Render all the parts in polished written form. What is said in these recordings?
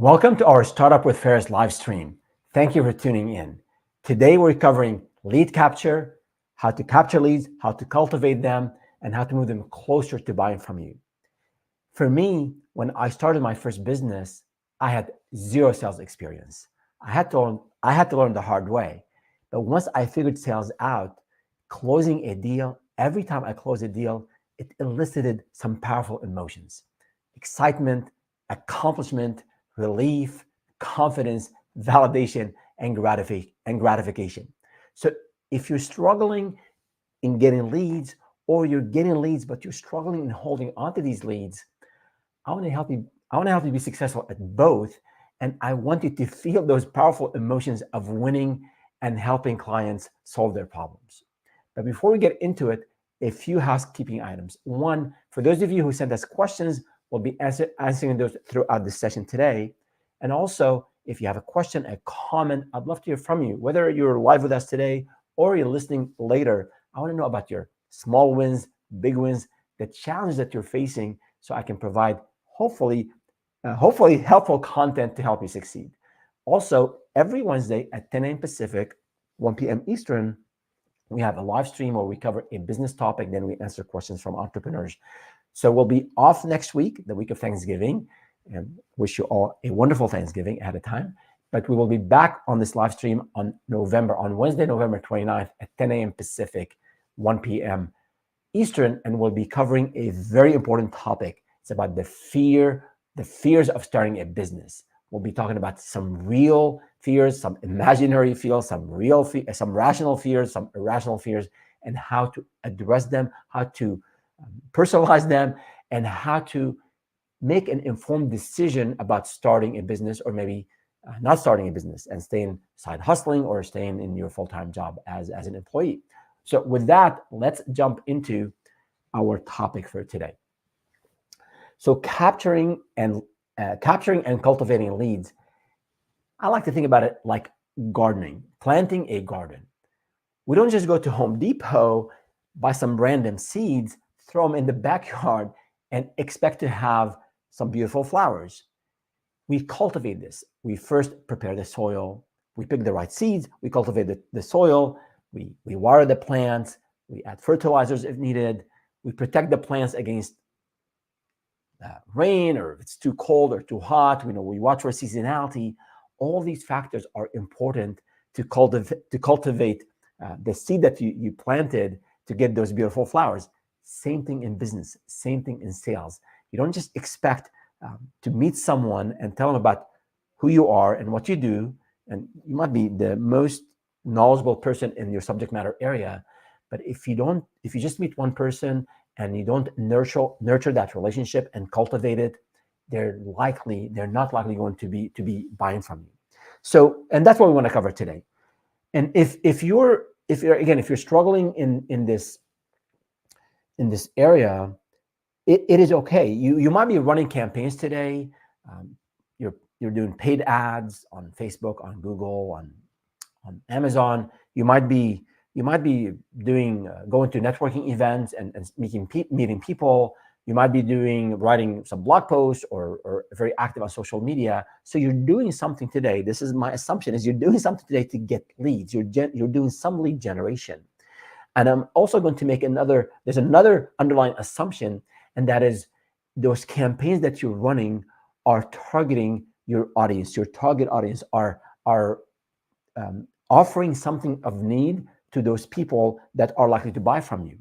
Welcome to our Startup with Ferris live stream. Thank you for tuning in. Today we're covering lead capture, how to capture leads, how to cultivate them, and how to move them closer to buying from you. For me, when I started my first business, I had zero sales experience. I had to learn the hard way. But once I figured sales out, closing a deal, every time I closed a deal, it elicited some powerful emotions: excitement, accomplishment, relief, confidence, validation, and gratification. So if you're struggling in getting leads, or you're getting leads but you're struggling in holding onto these leads, I want to help you. I want to help you be successful at both, and I want you to feel those powerful emotions of winning and helping clients solve their problems. But before we get into it, a few housekeeping items. One, for those of you who sent us questions, we'll be answering those throughout this session today. And also, if you have a question, a comment, I'd love to hear from you. Whether you're live with us today or you're listening later, I want to know about your small wins, big wins, the challenge that you're facing, so I can provide hopefully helpful content to help you succeed. Also, every Wednesday at 10 a.m. Pacific, 1 p.m. Eastern, we have a live stream where we cover a business topic, then we answer questions from entrepreneurs. So we'll be off next week, the week of Thanksgiving, and wish you all a wonderful Thanksgiving ahead of time. But we will be back on this live stream on Wednesday, November 29th at 10 a.m. Pacific, 1 p.m. Eastern, and we'll be covering a very important topic. It's about the fears of starting a business. We'll be talking about some real fears, some imaginary fears, some rational fears, some irrational fears, and how to address them, how to personalize them, and how to make an informed decision about starting a business, or maybe not starting a business and staying side hustling or staying in your full-time job as an employee. So with that, let's jump into our topic for today. So capturing and cultivating leads, I like to think about it like gardening, planting a garden. We don't just go to Home Depot, buy some random seeds, throw them in the backyard, and expect to have some beautiful flowers. We cultivate this. We first prepare the soil. We pick the right seeds. We cultivate the soil. We water the plants. We add fertilizers if needed. We protect the plants against rain, or if it's too cold or too hot. We watch for seasonality. All these factors are important to cultivate the seed that you planted to get those beautiful flowers. Same thing in business, same thing in sales. You don't just expect to meet someone and tell them about who you are and what you do, and you might be the most knowledgeable person in your subject matter area, but if you just meet one person and you don't nurture that relationship and cultivate it, they're not likely going to be buying from you. So, and that's what we want to cover today. And if you're struggling in this area, it is okay. You might be running campaigns today. You're doing paid ads on Facebook, on Google, on Amazon. You might be doing going to networking events and meeting people. You might be writing some blog posts or very active on social media. So you're doing something today. This is my assumption: is you're doing something today to get leads. You're doing some lead generation. And I'm also going to make there's another underlying assumption, and that is those campaigns that you're running are targeting your audience. Your target audience are offering something of need to those people that are likely to buy from you.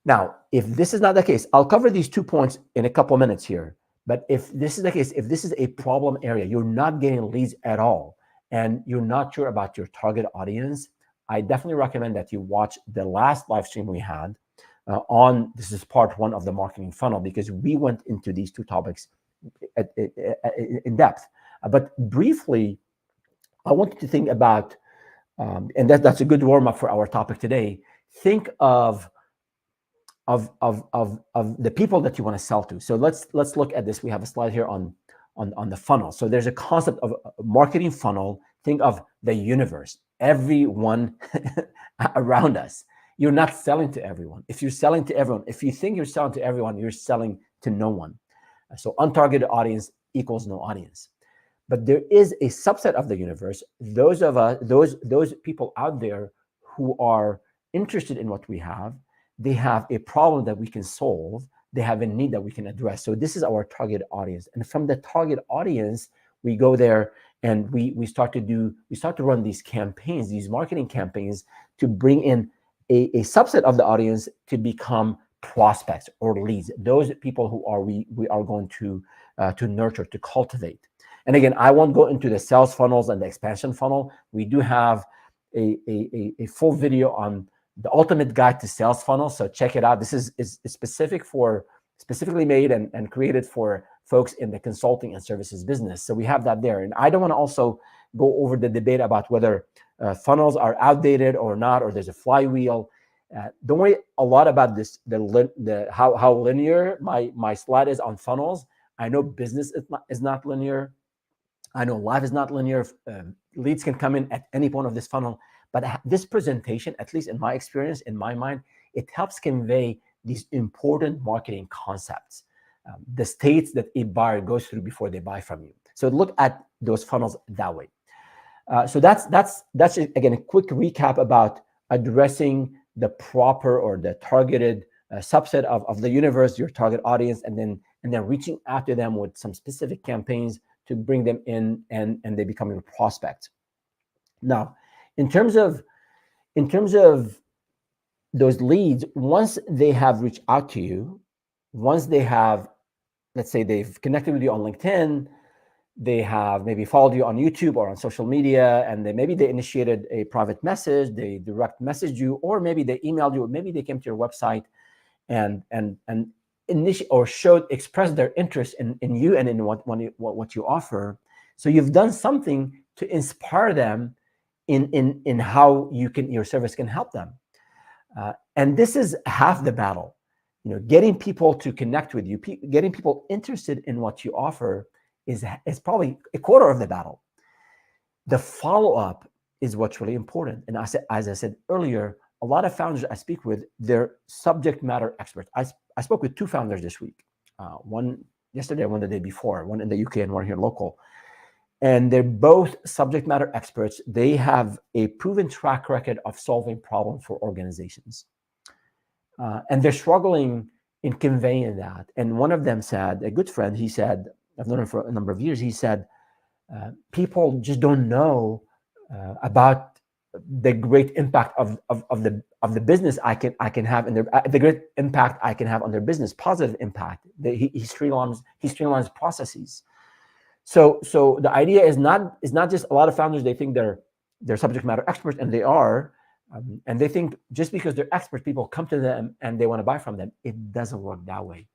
Now, if this is not the case, I'll cover these 2 points in a couple minutes here. But if this is the case, if this is a problem area, you're not getting leads at all, and you're not sure about your target audience, I definitely recommend that you watch the last live stream we had this is part 1 of the marketing funnel, because we went into these 2 topics in depth. But briefly, I want you to think about, and that's a good warm up for our topic today. Think of the people that you want to sell to. So let's look at this. We have a slide here on the funnel. So there's a concept of a marketing funnel. Think of the universe, everyone around us. You're not selling to everyone. If you're selling to everyone, if you think you're selling to everyone, you're selling to no one. So untargeted audience equals no audience. But there is a subset of the universe, those of us, those people out there who are interested in what we have. They have a problem that we can solve. They have a need that we can address. So this is our target audience. And from the target audience, we go there and we start to run these campaigns, these marketing campaigns, to bring in a subset of the audience to become prospects or leads. Those people who are we are going to nurture, to cultivate. And again, I won't go into the sales funnels and the expansion funnel. We do have a full video on the ultimate guide to sales funnel. So check it out. This is specifically made and created for folks in the consulting and services business. So we have that there. And I don't want to also go over the debate about whether funnels are outdated or not, or there's a flywheel. Don't worry a lot about this, how linear my slide is on funnels. I know business is not linear. I know life is not linear. Leads can come in at any point of this funnel. But this presentation, at least in my experience, in my mind, it helps convey these important marketing concepts, the states that a buyer goes through before they buy from you. So look at those funnels that way. So that's again a quick recap about addressing the proper or the targeted subset of the universe, your target audience, and then reaching after them with some specific campaigns to bring them in and they become your prospect. Now, in terms of those leads, once they have reached out to you, once they have, let's say they've connected with you on LinkedIn, they have maybe followed you on YouTube or on social media, and maybe they initiated a private message, they direct messaged you, or maybe they emailed you, or maybe they came to your website and expressed their interest in you and in what you offer. So you've done something to inspire them in how your service can help them. And this is half the battle. Getting people to connect with you, getting people interested in what you offer is probably a quarter of the battle. The follow-up is what's really important. And as I said earlier, a lot of founders I speak with, they're subject matter experts. I spoke with 2 founders this week, one yesterday, one the day before, one in the UK and one here local. And they're both subject matter experts. They have a proven track record of solving problems for organizations. And they're struggling in conveying that. And one of them said, a good friend, he said, I've known him for a number of years, he said, people just don't know about the great impact of the business I can have in the great impact I can have on their business, positive impact. He streamlines processes. So the idea is not just, a lot of founders, they think they're subject matter experts, and they are, and they think just because they're experts, people come to them and they want to buy from them. It doesn't work that way.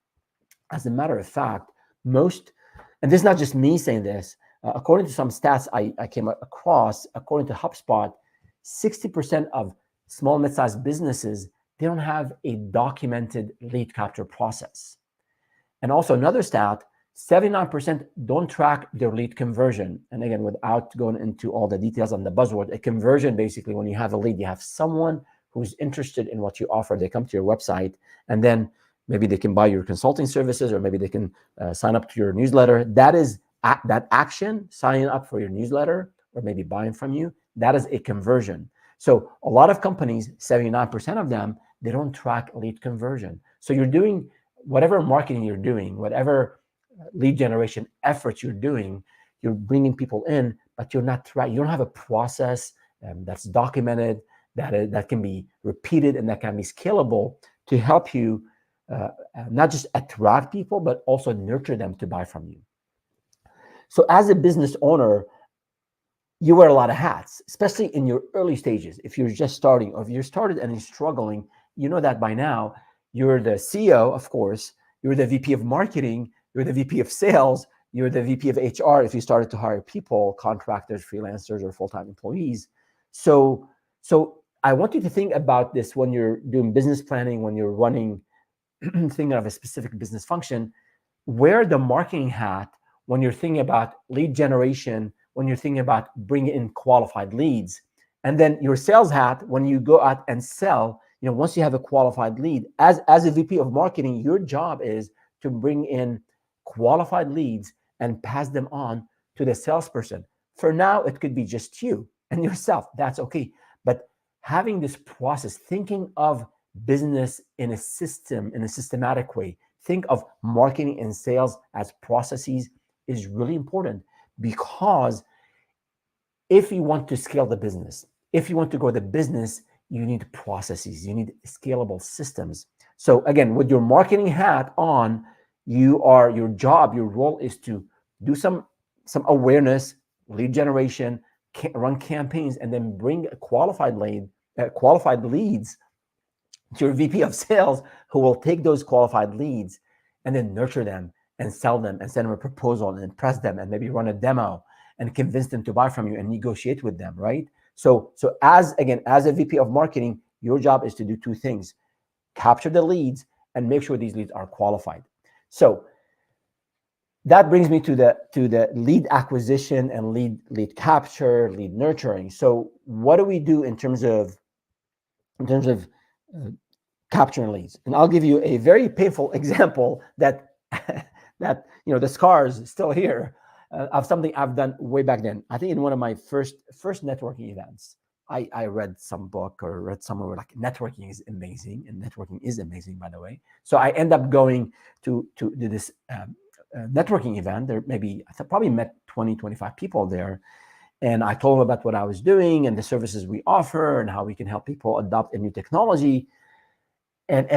As a matter of fact, and this is not just me saying this, according to some stats I came across, according to HubSpot, 60% of small and mid-sized businesses, they don't have a documented lead capture process. And also another stat, 79% don't track their lead conversion. And again, without going into all the details on the buzzword, a conversion, basically, when you have a lead, you have someone who's interested in what you offer. They come to your website, and then maybe they can buy your consulting services, or maybe they can sign up to your newsletter. That is that action, signing up for your newsletter, or maybe buying from you, that is a conversion. So a lot of companies, 79% of them, they don't track lead conversion. So you're doing whatever marketing you're doing, whatever lead generation efforts you're doing, you're bringing people in, but you're not you don't have a process that's documented, that can be repeated, and that can be scalable to help you not just attract people, but also nurture them to buy from you. So as a business owner, you wear a lot of hats, especially in your early stages. If you're just starting, or if you're started and you're struggling, you know that by now. You're the CEO, of course, you're the VP of marketing, you're the VP of sales, you're the VP of HR if you started to hire people, contractors, freelancers, or full-time employees. So I want you to think about this when you're doing business planning, when you're running, thinking of a specific business function. Wear the marketing hat when you're thinking about lead generation, when you're thinking about bringing in qualified leads. And then your sales hat when you go out and sell. Once you have a qualified lead, as a VP of marketing, your job is to bring in qualified leads and pass them on to the salesperson. For now, it could be just you and yourself. That's okay. But having this process, thinking of business in a system, in a systematic way, think of marketing and sales as processes is really important, because if you want to scale the business, if you want to grow the business, you need processes, you need scalable systems. So again, with your marketing hat on, your job, your role is to do some awareness, lead generation, run campaigns, and then bring qualified leads to your VP of sales, who will take those qualified leads and then nurture them and sell them and send them a proposal and impress them and maybe run a demo and convince them to buy from you and negotiate with them, right? So as a VP of marketing, your job is to do two things: capture the leads and make sure these leads are qualified. So that brings me to the lead acquisition and lead capture, lead nurturing. So what do we do in terms of capturing leads? And I'll give you a very painful example that the scars still here of something I've done way back then. I think in one of my first networking events, I read some book or read somewhere like networking is amazing, and networking is amazing, by the way. So I end up going to this networking event. There I probably met 20, 25 people there. And I told them about what I was doing and the services we offer and how we can help people adopt a new technology. And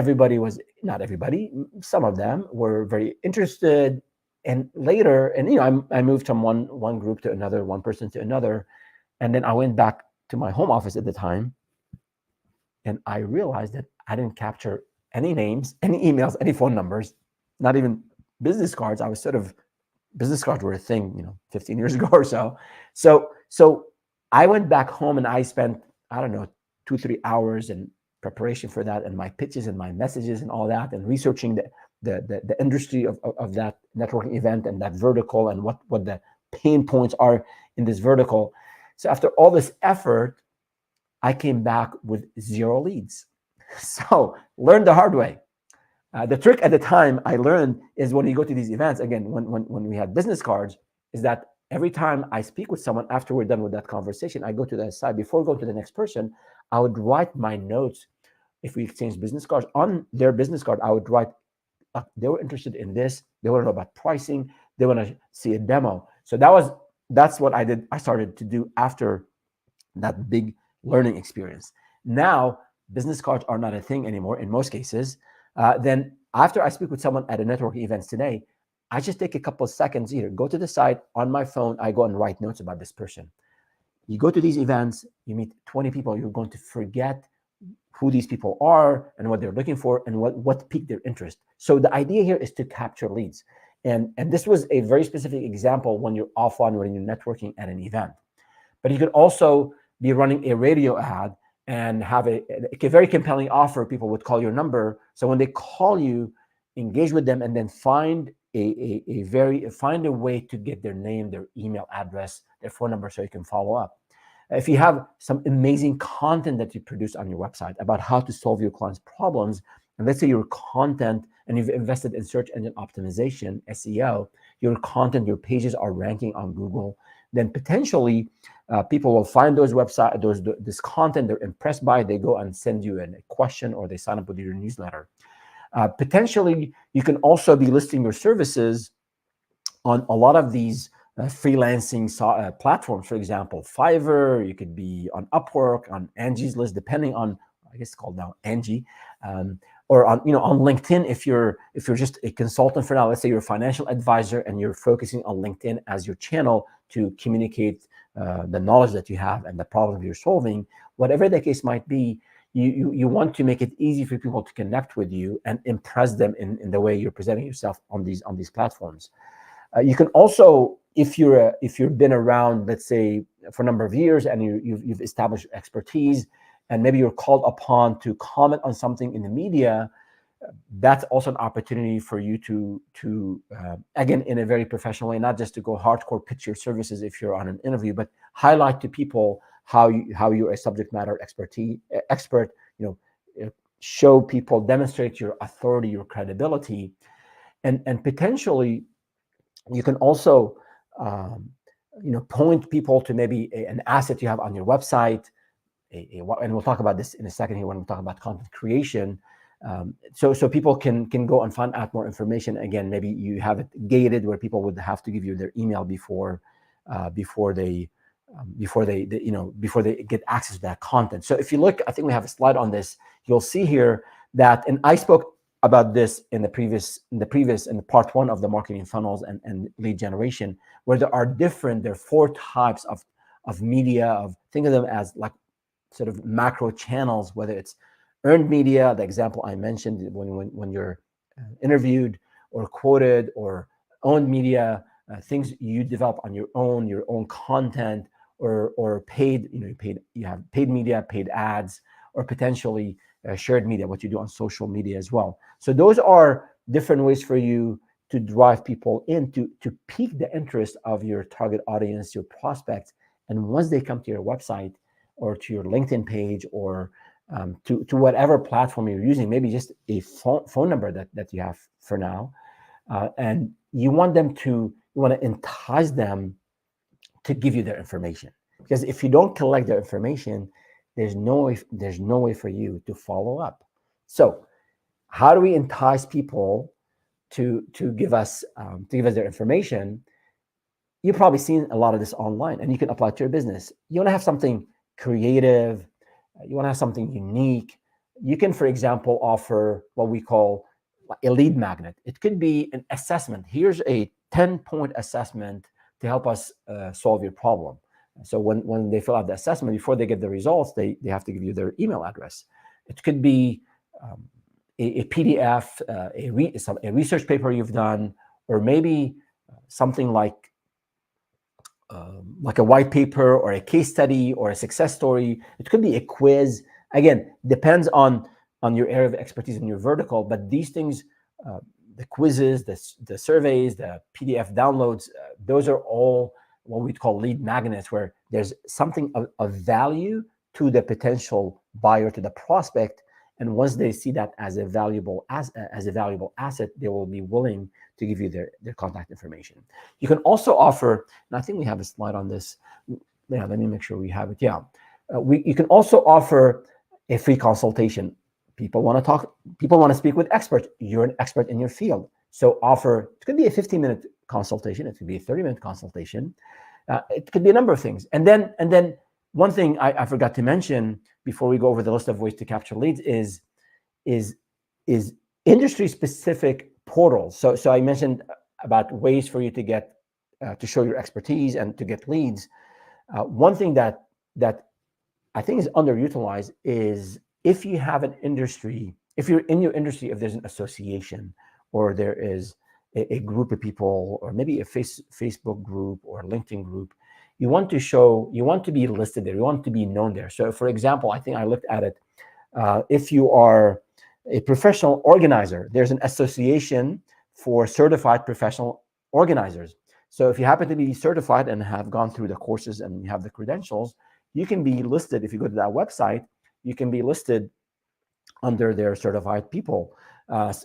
not everybody, some of them were very interested. And later, I moved from one group to another, one person to another. And then I went back to my home office at the time. And I realized that I didn't capture any names, any emails, any phone numbers, not even business cards. Business cards were a thing, 15 years ago or so. So I went back home and I spent, 2-3 hours in preparation for that, and my pitches and my messages and all that, and researching the industry of that networking event and that vertical and what the pain points are in this vertical. So after all this effort, I came back with 0 leads. So learned the hard way. The trick at the time I learned is when you go to these events, again, when we had business cards, is that every time I speak with someone after we're done with that conversation, I go to the side. Before going to the next person, I would write my notes. If we exchange business cards, on their business card, I would write, they were interested in this. They want to know about pricing. They want to see a demo. So that's what I did. I started to do after that big learning experience. Now, business cards are not a thing anymore in most cases. Then after I speak with someone at a networking events today, I just take a couple of seconds here, go to the side on my phone, I go and write notes about this person. You go to these events, you meet 20 people, you're going to forget who these people are and what they're looking for and what piqued their interest. So the idea here is to capture leads. And this was a very specific example when you're offline, when you're networking at an event. But you could also be running a radio ad and have a very compelling offer. People would call your number. So when they call you, engage with them, and then find a way to get their name, their email address, their phone number, so you can follow up. If you have some amazing content that you produce on your website about how to solve your clients' problems, and let's say your content, and you've invested in search engine optimization, SEO, your content, your pages are ranking on Google, then potentially people will find this content, they're impressed by it, they go and send you a question, or they sign up with your newsletter. Potentially, you can also be listing your services on a lot of these freelancing platforms. For example, Fiverr, you could be on Upwork, on Angie's List, depending on, I guess it's called now Angie, or on LinkedIn. If you're just a consultant for now, let's say you're a financial advisor and you're focusing on LinkedIn as your channel to communicate the knowledge that you have and the problem you're solving, whatever the case might be, you want to make it easy for people to connect with you and impress them in the way you're presenting yourself on these platforms. You can also, if you've been around, let's say, for a number of years, and you've established expertise, and maybe you're called upon to comment on something in the media, that's also an opportunity for you to again, in a very professional way, not just to go hardcore pitch your services if you're on an interview, but highlight to people how you're a subject matter expert. Show people, demonstrate your authority, your credibility, and potentially you can also point people to maybe an asset you have on your website, and we'll talk about this in a second here when we talk about content creation. So people can go and find out more information. Again, maybe you have it gated where people would have to give you their email before they get access to that content. So if you look, I think we have a slide on this. You'll see here that, and I spoke about this in the part 1 of the marketing funnels and lead generation, where there are 4 types of media. Think of them as like sort of macro channels, whether it's earned media, the example I mentioned when you're interviewed or quoted, or owned media, things you develop on your own content, or paid, you have paid media, paid ads, or potentially shared media, what you do on social media as well. So those are different ways for you to drive people in, to pique the interest of your target audience, your prospects. And once they come to your website or to your LinkedIn page, or to whatever platform you're using, maybe just a phone number that you have for now, and you want to entice them to give you their information. Because if you don't collect their information, there's no way for you to follow up. So how do we entice people to give us their information? You've probably seen a lot of this online, and you can apply it to your business. You want to have something creative, you want to have something unique. You can, for example, offer what we call a lead magnet. It could be an assessment. Here's a 10-point assessment to help us solve your problem. So when they fill out the assessment, before they get the results, they have to give you their email address. It could be a PDF, a research paper you've done, or maybe something like a white paper, or a case study, or a success story. It could be a quiz. Again, depends on your area of expertise and your vertical, but these things, the quizzes, the surveys, the PDF downloads, those are all what we call lead magnets, where there's something of value to the potential buyer, to the prospect. And once they see that as a valuable asset, they will be willing to give you their contact information. You can also offer, and I think we have a slide on this. Yeah, let me make sure we have it. Yeah, you can also offer a free consultation. People want to talk. People want to speak with experts. You're an expert in your field, so offer. It could be a 15-minute consultation. It could be a 30-minute consultation. It could be a number of things. And then one thing I forgot to mention before we go over the list of ways to capture leads is industry-specific portals. So I mentioned about ways for you to get to show your expertise and to get leads. One thing that I think is underutilized is, if you have an industry, if you're in your industry, if there's an association, or there is a group of people, or maybe a Facebook group or a LinkedIn group, you want to be listed there. You want to be known there. So for example, I think I looked at it. If you are a professional organizer, there's an association for certified professional organizers. So if you happen to be certified and have gone through the courses and you have the credentials, you can be listed. If you go to that website, you can be listed under their certified people,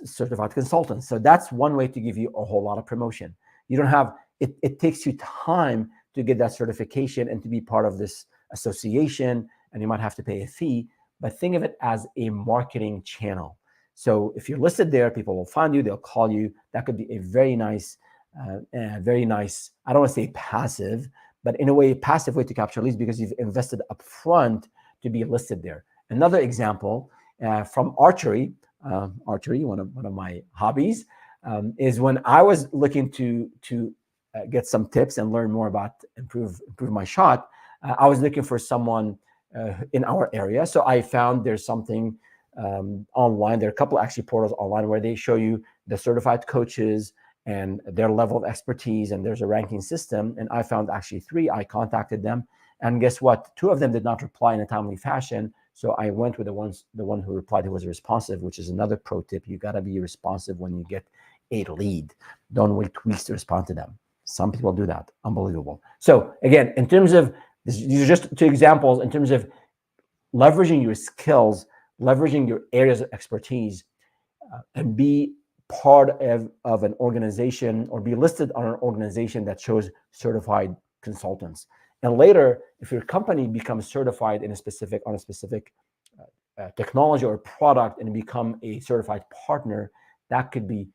certified consultants. So that's one way to give you a whole lot of promotion. You don't have, it takes you time to get that certification and to be part of this association, and you might have to pay a fee, but think of it as a marketing channel. So if you're listed there, people will find you, they'll call you. That could be a very nice, I don't want to say passive, but in a way, a passive way to capture leads, because you've invested upfront to be listed there. Another example from archery, one of my hobbies, is when I was looking to get some tips and learn more about improve my shot. I was looking for someone in our area, so I found there's something online. There are a couple actually portals online where they show you the certified coaches and their level of expertise, and there's a ranking system. And I found actually 3. I contacted them, and guess what? 2 of them did not reply in a timely fashion. So I went with the one who replied, who was responsive, which is another pro tip. You got to be responsive when you get a lead. Don't wait weeks to respond to them. Some people do that. Unbelievable. So again, in terms of, these are just 2 examples in terms of leveraging your skills, leveraging your areas of expertise, and be part of an organization, or be listed on an organization that shows certified consultants. And later, if your company becomes certified in a specific technology or product and become a certified partner, that could be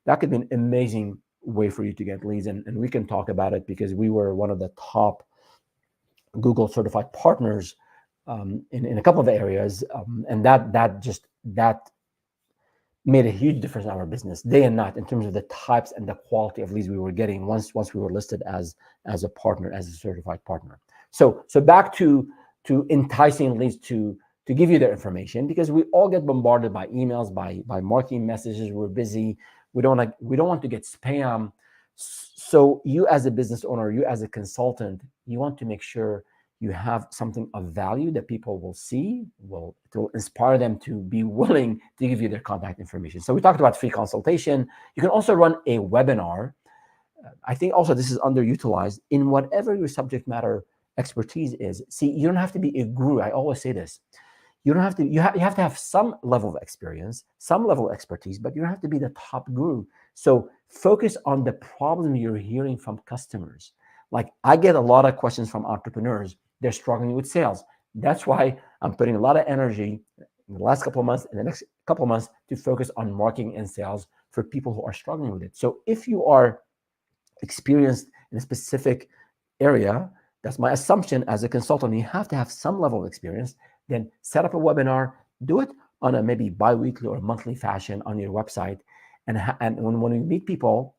an amazing way for you to get leads. And we can talk about it because we were one of the top Google certified partners in a couple of areas, and that made a huge difference in our business day and night in terms of the types and the quality of leads we were getting once we were listed as a partner, as a certified partner. So back to enticing leads to give you their information, because we all get bombarded by emails, by marketing messages. We're busy. We don't want to get spam. So you as a business owner, you as a consultant, you want to make sure you have something of value that people will see, it will inspire them to be willing to give you their contact information. So we talked about free consultation. You can also run a webinar. I think also this is underutilized in whatever your subject matter expertise is. See, you don't have to be a guru. I always say this. You don't have to, you have to have some level of experience, some level of expertise, but you don't have to be the top guru. So focus on the problem you're hearing from customers. Like, I get a lot of questions from entrepreneurs. They're struggling with sales. That's why I'm putting a lot of energy in the last couple of months and the next couple of months to focus on marketing and sales for people who are struggling with it. So if you are experienced in a specific area, that's my assumption as a consultant, you have to have some level of experience. Then set up a webinar, do it on a maybe bi-weekly or monthly fashion on your website. And when you meet people,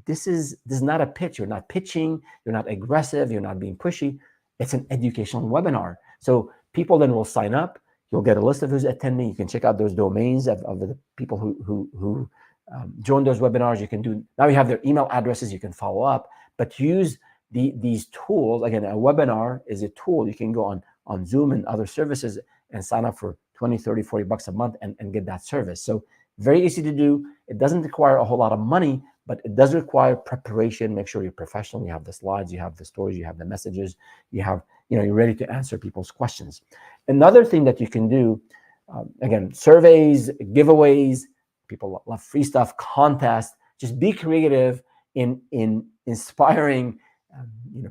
this is not a pitch. You're not pitching, you're not aggressive, you're not being pushy. It's an educational webinar. So people then will sign up. You'll get a list of who's attending. You can check out those domains of the people who join those webinars. You can do, now you have their email addresses, you can follow up, but use these tools. Again, a webinar is a tool. You can go on Zoom and other services and sign up for 20, 30, 40 bucks a month and get that service. So very easy to do. It doesn't require a whole lot of money, but it does require preparation. Make sure you're professional. You have the slides, you have the stories, you have the messages, you're ready to answer people's questions. Another thing that you can do, again, surveys, giveaways, people love free stuff, contests. Just be creative in inspiring,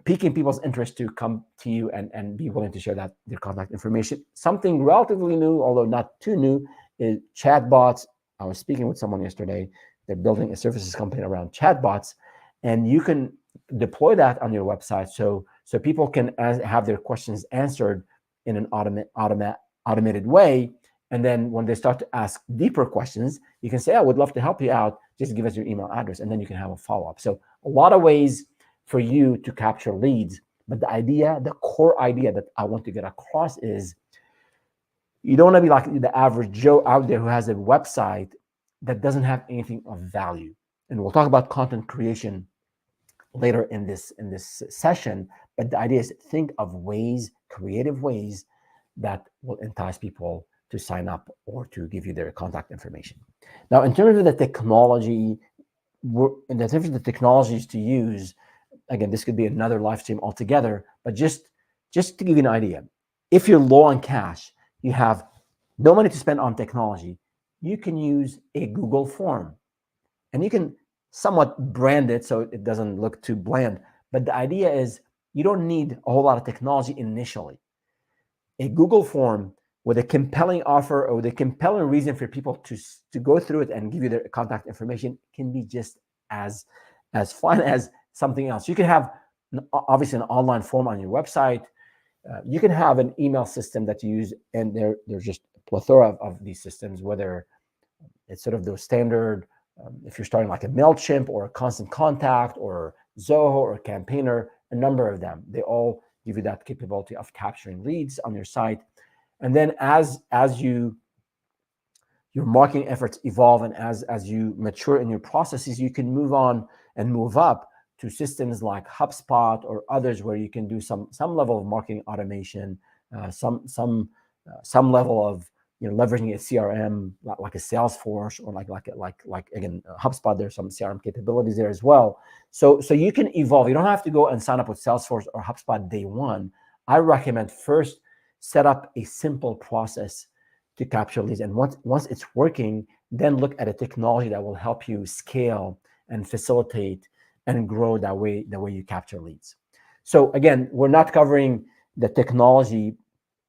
piquing people's interest to come to you and be willing to share their contact information. Something relatively new, although not too new, is chatbots. I was speaking with someone yesterday. They're building a services company around chatbots, and you can deploy that on your website so people can have their questions answered in an automated way. And then when they start to ask deeper questions, you can say, I would love to help you out. Just give us your email address, and then you can have a follow-up. So a lot of ways for you to capture leads. But the core idea that I want to get across is, you don't want to be like the average Joe out there who has a website that doesn't have anything of value. And we'll talk about content creation later in this session. But the idea is, think of creative ways that will entice people to sign up or to give you their contact information. Now, in terms of the technologies to use, again, this could be another live stream altogether, but just to give you an idea, if you're low on cash, you have no money to spend on technology, you can use a Google form, and you can somewhat brand it so it doesn't look too bland. But the idea is, you don't need a whole lot of technology initially. A Google form with a compelling offer or with a compelling reason for people to go through it and give you their contact information can be just as fun as something else. You can have obviously an online form on your website. You can have an email system that you use, and there's just a plethora of these systems, whether it's sort of those standard, if you're starting like a MailChimp or a Constant Contact or Zoho or Campaigner, a number of them, they all give you that capability of capturing leads on your site. And then as your marketing efforts evolve and as you mature in your processes, you can move on and move up to systems like HubSpot or others where you can do some level of marketing automation, some level of leveraging a CRM like a Salesforce, or like again HubSpot. There's some CRM capabilities there as well. So you can evolve. You don't have to go and sign up with Salesforce or HubSpot day one. I recommend first set up a simple process to capture leads, and once it's working, then look at a technology that will help you scale and facilitate and grow that way you capture leads. So again, we're not covering the technology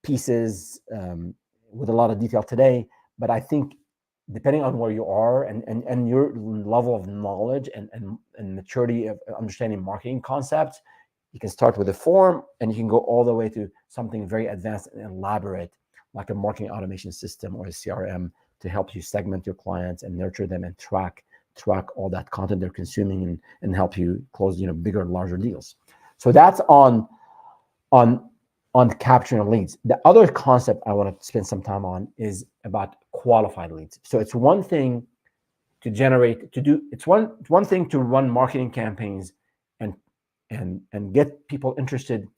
pieces with a lot of detail today, but I think depending on where you are and your level of knowledge and maturity of understanding marketing concepts, you can start with a form and you can go all the way to something very advanced and elaborate, like a marketing automation system or a CRM to help you segment your clients and nurture them and track all that content they're consuming and help you close bigger, larger deals. So that's on capturing leads. The other concept I want to spend some time on is about qualified leads. So it's one thing to it's one thing to run marketing campaigns and get people interested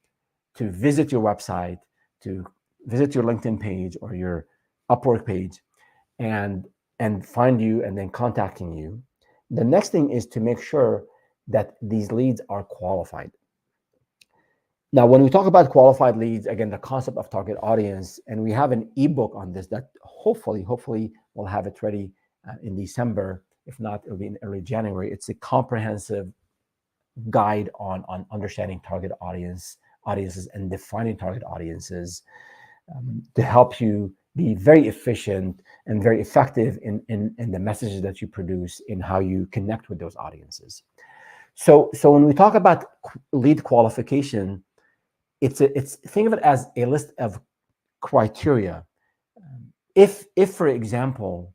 to visit your website, to visit your LinkedIn page or your Upwork page and find you and then contacting you. The next thing is to make sure that these leads are qualified. Now, when we talk about qualified leads, again, the concept of target audience, and we have an ebook on this that hopefully we'll have it ready in December. If not, it'll be in early January. It's a comprehensive guide on understanding target audiences and defining target audiences to help you be very efficient and very effective in the messages that you produce, in how you connect with those audiences. So when we talk about lead qualification, it's think of it as a list of criteria. If for example,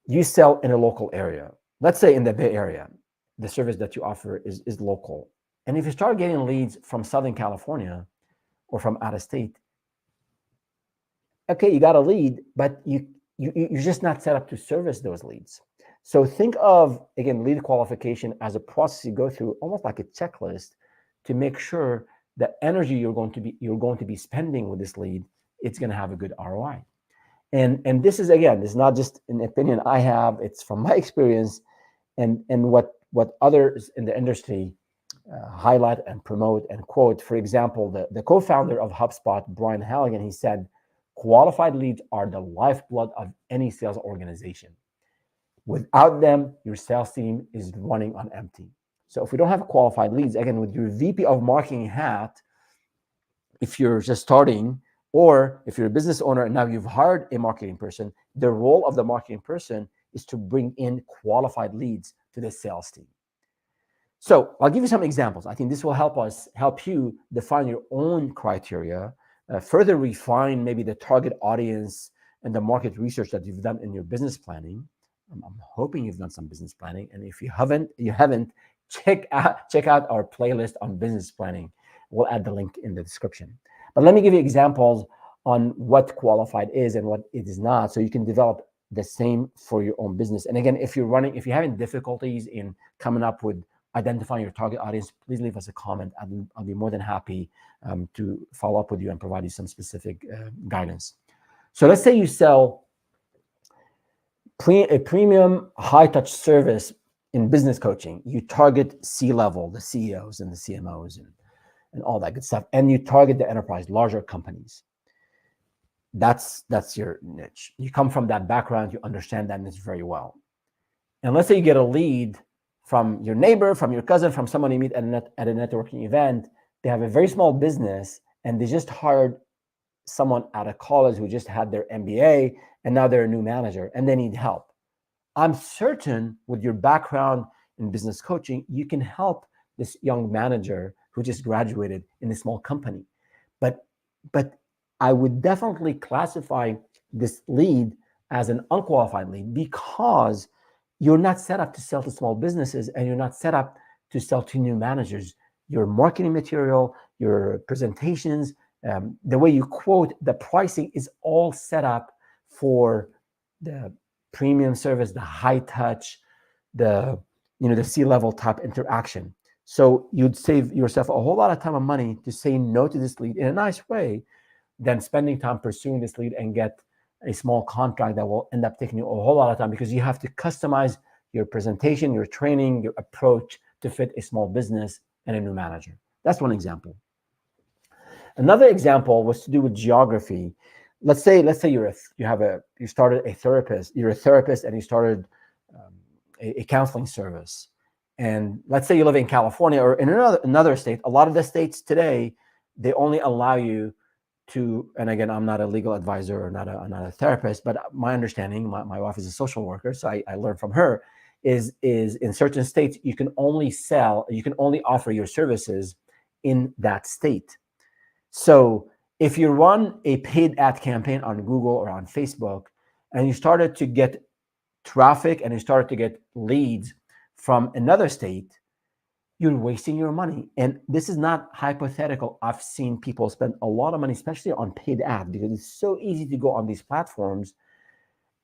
you sell in a local area, let's say in the Bay Area, the service that you offer is local. And if you start getting leads from Southern California or from out of state, okay, you got a lead, but you're just not set up to service those leads. So think of, again, lead qualification as a process you go through, almost like a checklist, to make sure the energy you're going to be spending with this lead, it's going to have a good ROI. And this is, again, this is not just an opinion I have, it's from my experience and what others in the industry highlight and promote and quote. For example, the co-founder of HubSpot, Brian Halligan, he said, qualified leads are the lifeblood of any sales organization. Without them, your sales team is running on empty. So if we don't have qualified leads, again, with your VP of marketing hat, if you're just starting, or if you're a business owner and now you've hired a marketing person, the role of the marketing person is to bring in qualified leads to the sales team. So I'll give you some examples. I think this will help you define your own criteria, further refine maybe the target audience and the market research that you've done in your business planning. I'm hoping you've done some business planning, and if you haven't, check out our playlist on business planning. We'll add the link in the description. But let me give you examples on what qualified is and what it is not, so you can develop the same for your own business. And again, if you're having difficulties in coming up with identifying your target audience, please leave us a comment. I'll be more than happy to follow up with you and provide you some specific guidance. So let's say you sell a premium high-touch service in business coaching. You target C-level, the CEOs and the CMOs and all that good stuff, and you target the enterprise, larger companies. That's your niche. You come from that background, you understand that niche very well. And let's say you get a lead from your neighbor, from your cousin, from someone you meet at a networking event. They have a very small business and they just hired someone out of college who just had their MBA, and now they're a new manager and they need help. I'm certain with your background in business coaching, you can help this young manager who just graduated in a small company. But I would definitely classify this lead as an unqualified lead, because you're not set up to sell to small businesses and you're not set up to sell to new managers. Your marketing material, your presentations, the way you quote, the pricing is all set up for the premium service, the high touch, the C-level type interaction. So you'd save yourself a whole lot of time and money to say no to this lead in a nice way than spending time pursuing this lead and get a small contract that will end up taking you a whole lot of time, because you have to customize your presentation, your training, your approach to fit a small business and a new manager. That's one example. Another example was to do with geography. Let's say you're a therapist and you started a counseling service, And let's say you live in California or in another state. A lot of the states today, they only allow you to, and again, I'm not a legal advisor or not a therapist, but my understanding, my wife is a social worker, so I learned from her, is in certain states, you can only offer your services in that state. So if you run a paid ad campaign on Google or on Facebook, and you started to get traffic and you started to get leads from another state, you're wasting your money. And this is not hypothetical. I've seen people spend a lot of money, especially on paid ads, because it's so easy to go on these platforms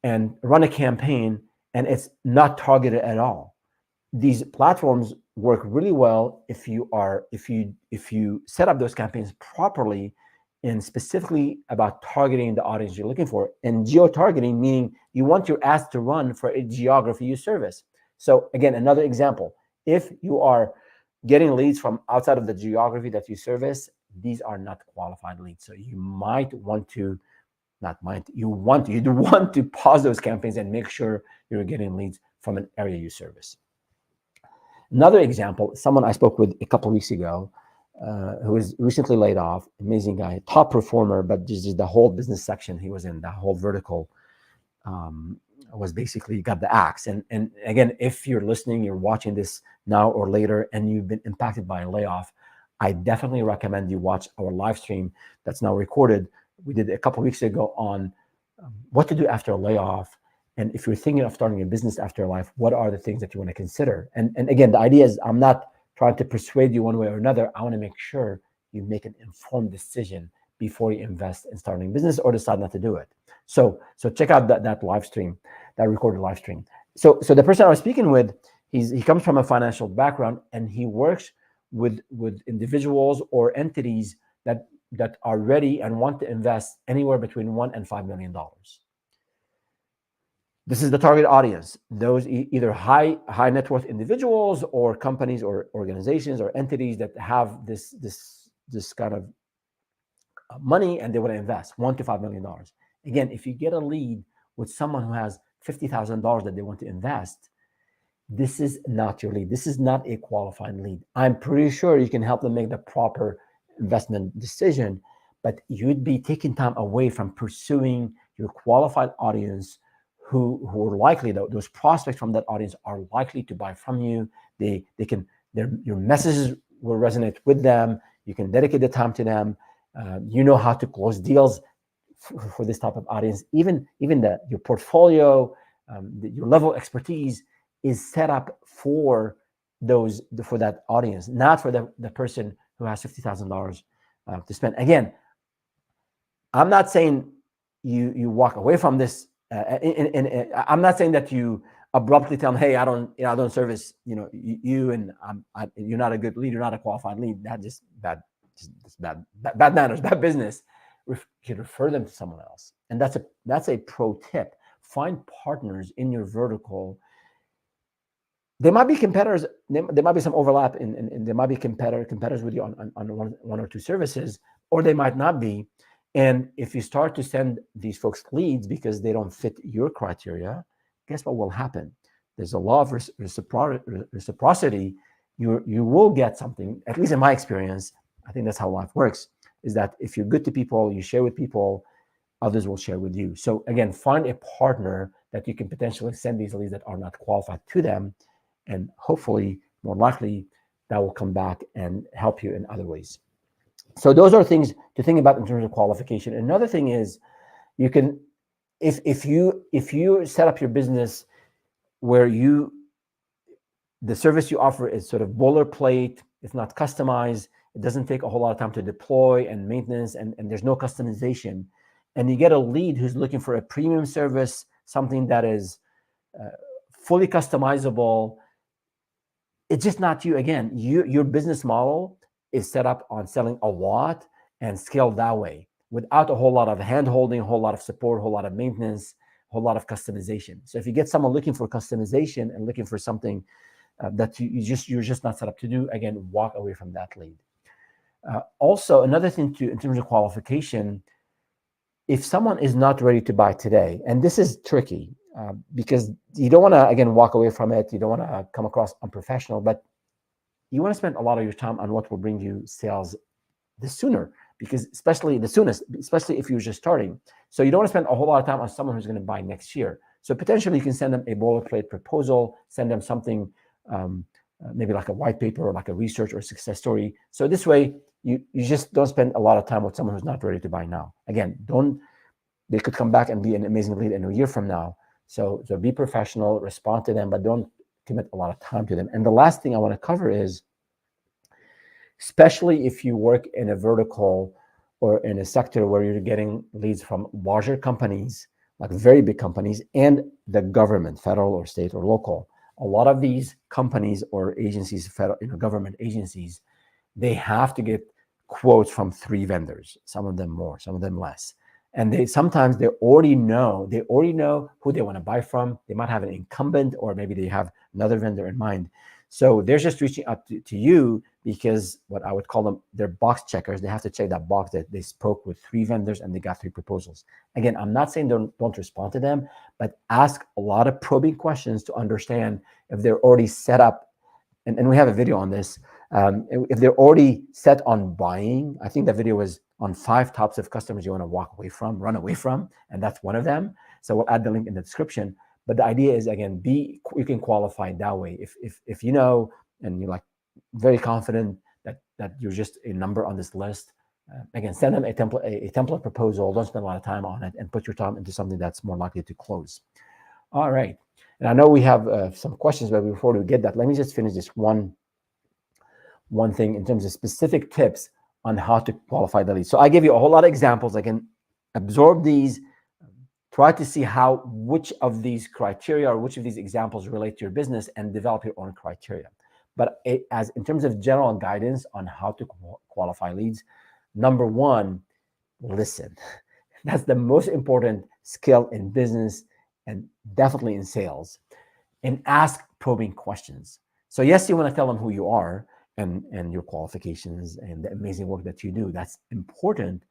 and run a campaign and it's not targeted at all. These platforms work really well if you set up those campaigns properly and specifically about targeting the audience you're looking for. And geo-targeting, meaning you want your ads to run for a geography you service. So again, another example, if you are getting leads from outside of the geography that you service, these are not qualified leads. So you might want to, you'd want to pause those campaigns and make sure you're getting leads from an area you service. Another example, someone I spoke with a couple of weeks ago, who was recently laid off, amazing guy, top performer, but just the whole business section he was in, the whole vertical, was basically got the axe. And again, if you're listening, you're watching this now or later, and you've been impacted by a layoff, I definitely recommend you watch our live stream that's now recorded. We did a couple of weeks ago on what to do after a layoff. And if you're thinking of starting a business after life, what are the things that you want to consider? And again, the idea is I'm not trying to persuade you one way or another. I want to make sure you make an informed decision before you invest in starting a business or decide not to do it. So check out that live stream, that recorded live stream. So the person I was speaking with, he comes from a financial background, and he works with individuals or entities that are ready and want to invest anywhere between $1 and $5 million. This is the target audience, those either high net worth individuals or companies or organizations or entities that have this kind of money and they want to invest $1 to $5 million. Again, if you get a lead with someone who has $50,000 that they want to invest, this is not your lead. This is not a qualified lead. I'm pretty sure you can help them make the proper investment decision, but you'd be taking time away from pursuing your qualified audience who are likely, those prospects from that audience are likely to buy from you. Your messages will resonate with them. You can dedicate the time to them. You know how to close deals for this type of audience. Even your portfolio, your level of expertise is set up for that audience, not for the person who has $50,000 to spend. Again, I'm not saying you walk away from this. I'm not saying that you abruptly tell them, hey, I don't service you, and you're not a good lead, you're not a qualified lead. That's just bad manners, bad business. You can refer them to someone else, and that's a pro tip. Find partners in your vertical. There might be competitors. There might be some overlap, and there might be competitors with you on one or two services, or they might not be. And if you start to send these folks leads because they don't fit your criteria, guess what will happen? There's a law of reciprocity. You will get something, at least in my experience. I think that's how life works, is that if you're good to people, you share with people, others will share with you. So again, find a partner that you can potentially send these leads that are not qualified to them. And hopefully, more likely, that will come back and help you in other ways. So those are things to think about in terms of qualification. Another thing is, you can, if you set up your business where the service you offer is sort of boilerplate, it's not customized, it doesn't take a whole lot of time to deploy and maintenance, and there's no customization, and you get a lead who's looking for a premium service, something that is fully customizable, it's just not you. Again, your business model is set up on selling a lot and scaled that way without a whole lot of hand-holding, a whole lot of support, a whole lot of maintenance, a whole lot of customization. So if you get someone looking for customization and looking for something that you're just not set up to do, again, walk away from that lead. Also, another thing in terms of qualification, if someone is not ready to buy today, and this is tricky, because you don't want to, again, walk away from it. You don't want to come across unprofessional, but you want to spend a lot of your time on what will bring you sales the sooner, because especially the soonest, especially if you're just starting. So you don't want to spend a whole lot of time on someone who's going to buy next year. So potentially you can send them a boilerplate proposal, send them something, maybe like a white paper or like a research or success story. So this way you just don't spend a lot of time with someone who's not ready to buy now. Again, they could come back and be an amazing lead in a year from now. So be professional, respond to them, but don't commit a lot of time to them. And the last thing I want to cover is, especially if you work in a vertical or in a sector where you're getting leads from larger companies, like very big companies, and the government, federal or state or local. A lot of these companies or agencies, federal, government agencies, they have to get quotes from 3 vendors, some of them more, some of them less. And sometimes they already know who they want to buy from. They might have an incumbent, or maybe they have another vendor in mind. So they're just reaching out to you because what I would call them, they're box checkers. They have to check that box that they spoke with 3 vendors and they got 3 proposals. Again, I'm not saying don't respond to them, but ask a lot of probing questions to understand if they're already set up. And we have a video on this. If they're already set on buying, I think the video was on 5 types of customers you want to run away from, and that's one of them. So we'll add the link in the description. But the idea is, again, you can qualify that way. If you know and you're like very confident that you're just a number on this list, again, send them a template proposal. Don't spend a lot of time on it, and put your time into something that's more likely to close. All right. And I know we have some questions, but before we get that, let me just finish this one thing in terms of specific tips on how to qualify the lead. So I gave you a whole lot of examples. Again, absorb these, try to see which of these criteria or which of these examples relate to your business, and develop your own criteria. But in terms of general guidance on how to qualify leads, number 1, listen. That's the most important skill in business and definitely in sales. And ask probing questions. So yes, you want to tell them who you are and your qualifications and the amazing work that you do. That's important.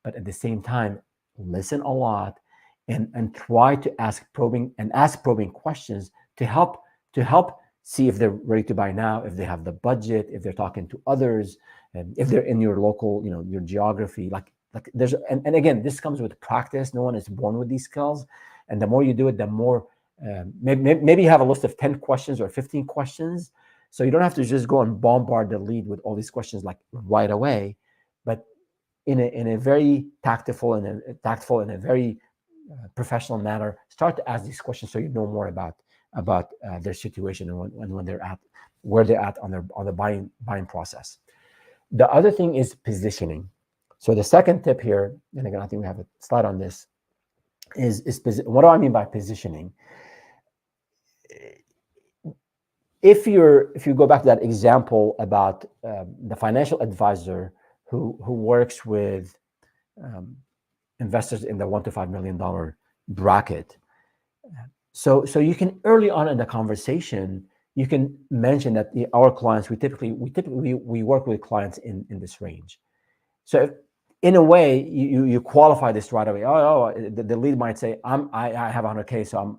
But at the same time, listen a lot and try to ask probing questions to help see if they're ready to buy now, if they have the budget, if they're talking to others, and if they're in your local, your geography. Like there's, and again, this comes with practice. No one is born with these skills. And the more you do it, the more, maybe you have a list of 10 questions or 15 questions. So you don't have to just go and bombard the lead with all these questions like right away, but in a very tactful and a very professional manner, start to ask these questions so you know more about their situation and when they're at, where they're at on the buying process. The other thing is positioning. So the second tip here, and again, I think we have a slide on this, is what do I mean by positioning? If you go back to that example about the financial advisor who works with investors in the $1 to $5 million bracket, so you can, early on in the conversation, you can mention that our clients, we typically work with clients in this range. So in a way, you qualify this right away. The lead might say, I have 100K, so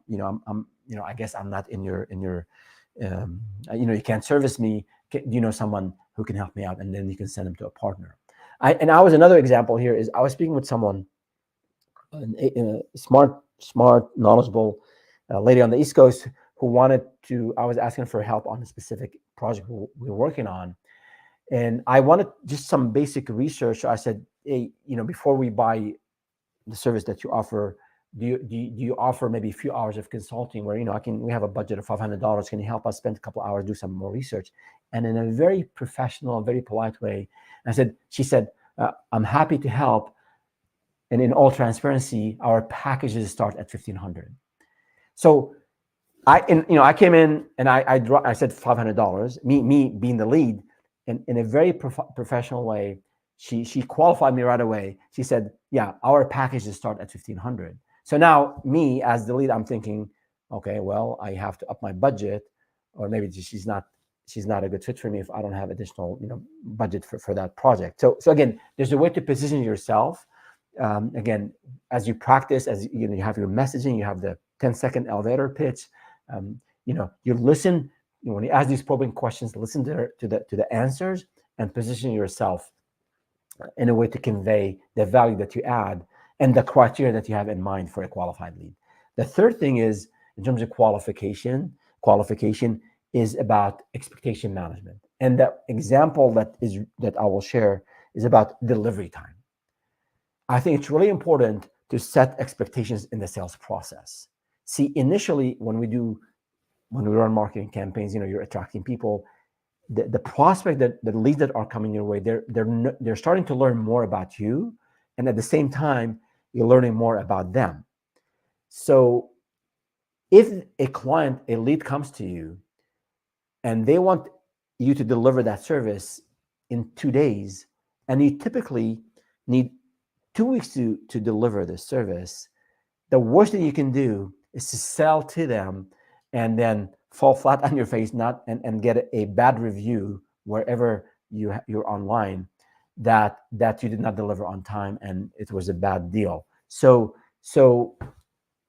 I guess I'm not in your you can't service me. Do you know someone who can help me out? And then you can send them to a partner. Another example here is I was speaking with someone, a smart, knowledgeable lady on the East Coast who I was asking for help on a specific project we were working on. And I wanted just some basic research. So I said, hey, before we buy the service that you offer, do you offer maybe a few hours of consulting where, we have a budget of $500. Can you help us spend a couple hours, do some more research? And in a very professional, very polite way, she said, I'm happy to help. And in all transparency, our packages start at $1,500. So I came in and I said $500, me being the lead, and in a very professional way, she qualified me right away. She said, yeah, our packages start at $1,500. So now me as the lead, I'm thinking, okay, well, I have to up my budget, or maybe she's not a good fit for me if I don't have additional, budget for that project. So again, there's a way to position yourself. Again, as you practice, as you have your messaging, you have the 10-second elevator pitch. You listen when you ask these probing questions. Listen to the answers and position yourself in a way to convey the value that you add and the criteria that you have in mind for a qualified lead. The third thing is, in terms of qualification is about expectation management. And the example that I will share is about delivery time. I think it's really important to set expectations in the sales process. See, initially when we run marketing campaigns, you're attracting people. The prospect the leads that are coming your way, they're starting to learn more about you, and at the same time you're learning more about them. So if a lead comes to you and they want you to deliver that service in 2 days, and you typically need 2 weeks to deliver this service, the worst thing you can do is to sell to them and then fall flat on your face, and get a bad review wherever you're online that you did not deliver on time and it was a bad deal. So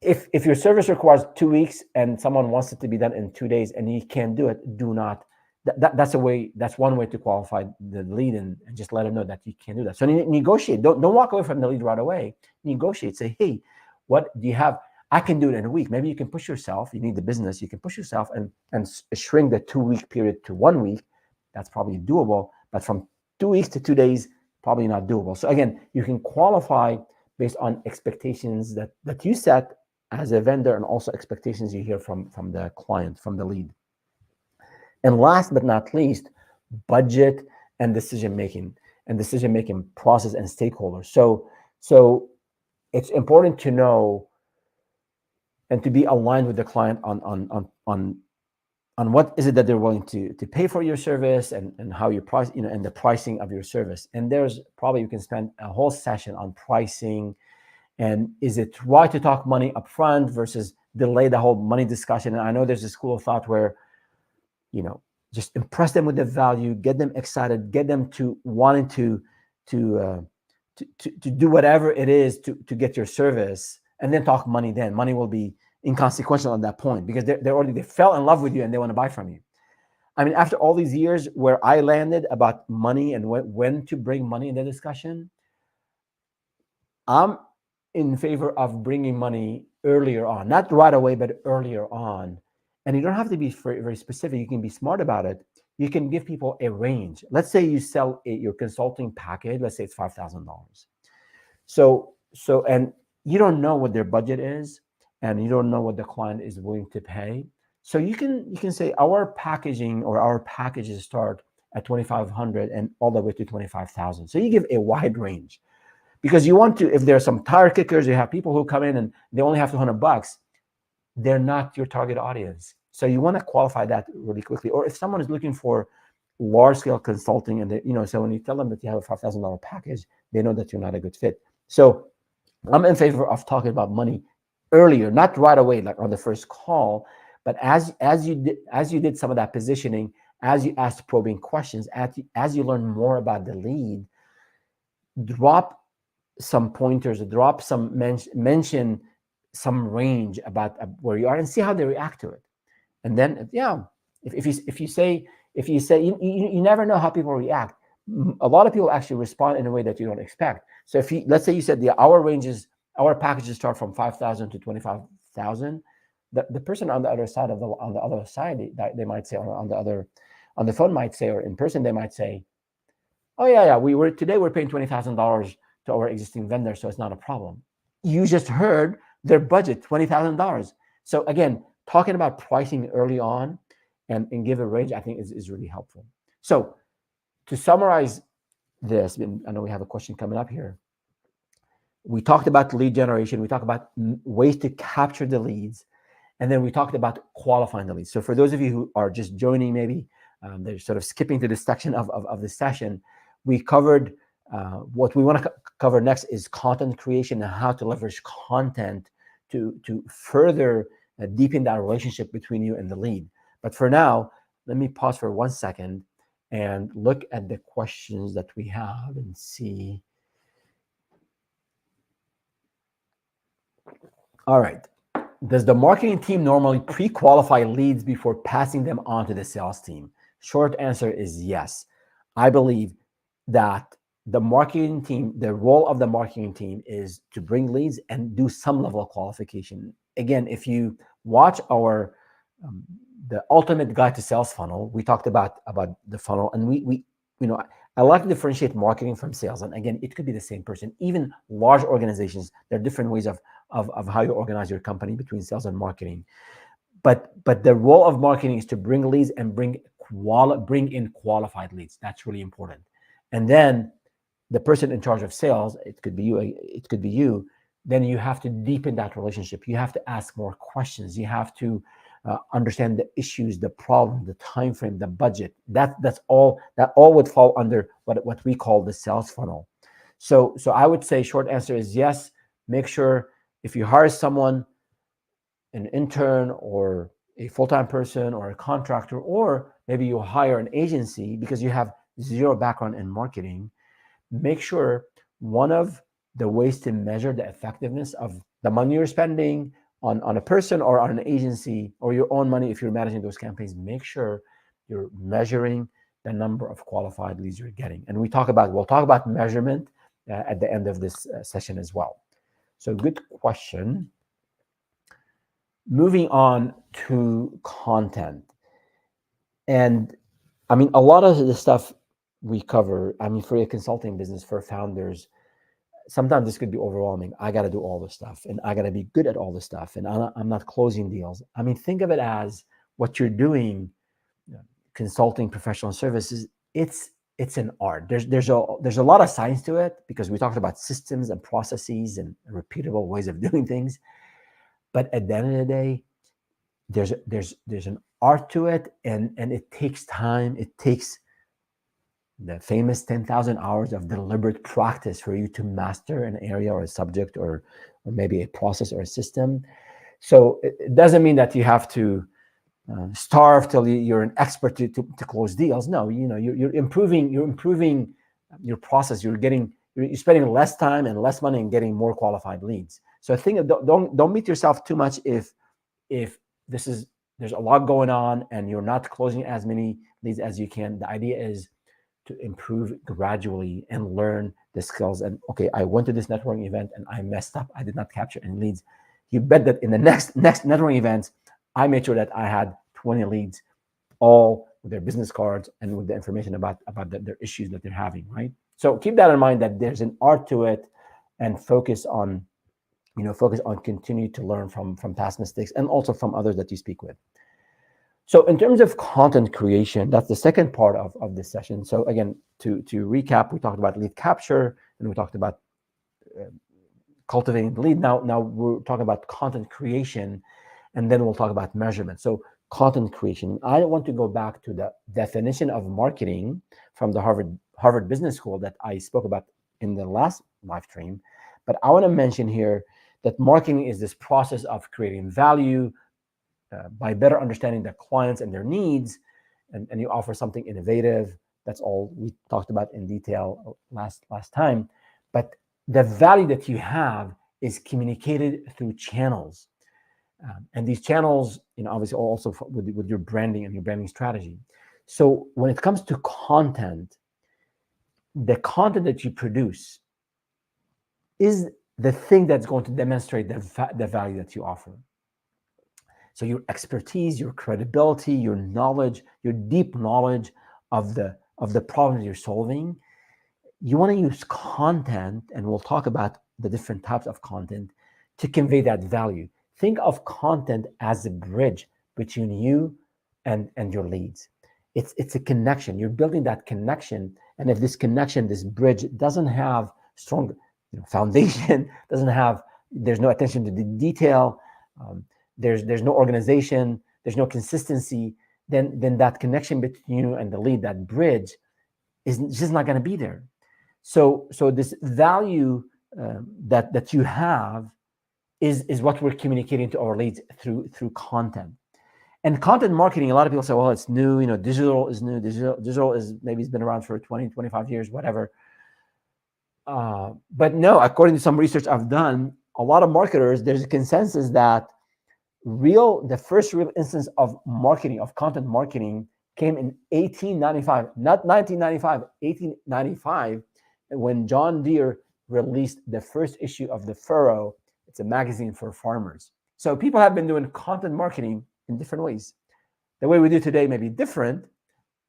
if your service requires 2 weeks and someone wants it to be done in 2 days and you can't do it, do not. That's one way to qualify the lead, and just let them know that you can't do that. So negotiate. Don't walk away from the lead right away. Negotiate. Say, hey, what do you have? I can do it in a week. Maybe you can push yourself. You need the business. You can push yourself and shrink the 2-week period to 1 week. That's probably doable. But from 2 weeks to 2 days, probably not doable. So again, you can qualify based on expectations that you set as a vendor, and also expectations you hear from the client, from the lead. And last but not least, budget and decision-making process and stakeholders. So it's important to know and to be aligned with the client on what is it that they're willing to pay for your service, and how you price, and the pricing of your service. And there's probably, you can spend a whole session on pricing, and is it right to talk money up front versus delay the whole money discussion. And I know there's a school of thought where, just impress them with the value, get them excited, get them to wanting to do whatever it is to get your service, and then talk money. Then money will be inconsequential at that point, because they fell in love with you and they want to buy from you. I mean, after all these years where I landed about money and when to bring money in the discussion, I'm in favor of bringing money earlier on, not right away, but earlier on. And you don't have to be very, very specific. You can be smart about it. You can give people a range. Let's say you sell your consulting package. Let's say it's $5,000. So, and you don't know what their budget is, and you don't know what the client is willing to pay. So you can say our packaging or our packages start at $2,500 and all the way to $25,000. So you give a wide range, because you want to, if there are some tire kickers, you have people who come in and they only have $200, they're not your target audience. So you want to qualify that really quickly. Or if someone is looking for large scale consulting, and so when you tell them that you have a $5,000 package, they know that you're not a good fit. So I'm in favor of talking about money earlier, not right away, like on the first call, but as you did some of that positioning, as you asked probing questions, as you learn more about the lead, drop some pointers, drop some mention some range about where you are, and see how they react to it. And then, if you say, you never know how people react. A lot of people actually respond in a way that you don't expect. So let's say you said our packages start from $5,000 to $25,000. The person on the other side they might say, on the phone might say, or in person they might say, oh yeah, today we're paying $20,000 to our existing vendor, so it's not a problem. You just heard their budget, $20,000. So again, talking about pricing early on and give a range, I think is really helpful. So to summarize this, I know we have a question coming up here. We talked about lead generation. We talked about ways to capture the leads. And then we talked about qualifying the leads. So for those of you who are just joining, maybe they're sort of skipping to this section of the session, we covered what we want to cover next is content creation and how to leverage content to further deepen that relationship between you and the lead. But for now, let me pause for 1 second and look at the questions that we have and see. All right. Does the marketing team normally pre-qualify leads before passing them on to the sales team? Short answer is yes. I believe that the marketing team, the role of the marketing team is to bring leads and do some level of qualification. Again, if you watch our the ultimate guide to sales funnel, we talked about the funnel, and we I like to differentiate marketing from sales. And again, it could be the same person. Even large organizations, there are different ways of how you organize your company between sales and marketing. But the role of marketing is to bring leads and bring in qualified leads. That's really important. And then the person in charge of sales, it could be you, then you have to deepen that relationship. You have to ask more questions. You have to understand the issues, the problem, the time frame, the budget. That all would fall under what we call the sales funnel. So I would say short answer is yes. Make sure if you hire someone, an intern or a full-time person or a contractor, or maybe you hire an agency because you have zero background in marketing, make sure one of the ways to measure the effectiveness of the money you're spending on a person or on an agency, or your own money if you're managing those campaigns, make sure you're measuring the number of qualified leads you're getting. And we'll talk about measurement at the end of this session as well. So good question. Moving on to content. And I mean, a lot of the stuff we cover, I mean, for a consulting business, for founders, sometimes this could be overwhelming. I got to do all this stuff, and I got to be good at all this stuff, and I'm not closing deals. I mean, think of it as what you're doing, consulting, professional services. It's an art. There's a lot of science to it, because we talked about systems and processes and repeatable ways of doing things. But at the end of the day, there's an art to it, and it takes time. It takes the famous 10,000 hours of deliberate practice for you to master an area or a subject or maybe a process or a system. So it doesn't mean that you have to starve till you're an expert to close deals. No, you're improving your process. You're spending less time and less money and getting more qualified leads. So I think don't beat yourself too much if there's a lot going on and you're not closing as many leads as you can. The idea is to improve gradually and learn the skills. And okay, I went to this networking event and I messed up. I did not capture any leads. You bet that in the next networking events, I made sure that I had 20 leads, all with their business cards and with the information about their issues that they're having, right? So keep that in mind, that there's an art to it, and focus on continue to learn from past mistakes and also from others that you speak with. So in terms of content creation, that's the second part of this session. So again, to recap, we talked about lead capture and we talked about cultivating the lead. Now we're talking about content creation, and then we'll talk about measurement. So content creation, I want to go back to the definition of marketing from the Harvard Business School that I spoke about in the last live stream. But I want to mention here that marketing is this process of creating value by better understanding the clients and their needs, and you offer something innovative. That's all we talked about in detail last time. But the value that you have is communicated through channels. And these channels, obviously also with your branding and your branding strategy. So when it comes to content, the content that you produce is the thing that's going to demonstrate the value that you offer. So your expertise, your credibility, your knowledge, your deep knowledge of the problems you're solving, you want to use content, and we'll talk about the different types of content to convey that value. Think of content as a bridge between you and your leads. It's a connection. You're building that connection, and if this connection, this bridge, doesn't have strong foundation, there's no attention to the detail, there's no organization, there's no consistency, then that connection between you and the lead, that bridge, is just not going to be there. So this value that you have is what we're communicating to our leads through content. And content marketing, a lot of people say, well, it's new, digital is new, digital is maybe it's been around for 20, 25 years, whatever. But no, according to some research I've done, a lot of marketers, there's a consensus that the first real instance of marketing, of content marketing, came in 1895, not 1995, 1895, when John Deere released the first issue of The Furrow. It's a magazine for farmers. So people have been doing content marketing in different ways. The way we do today may be different,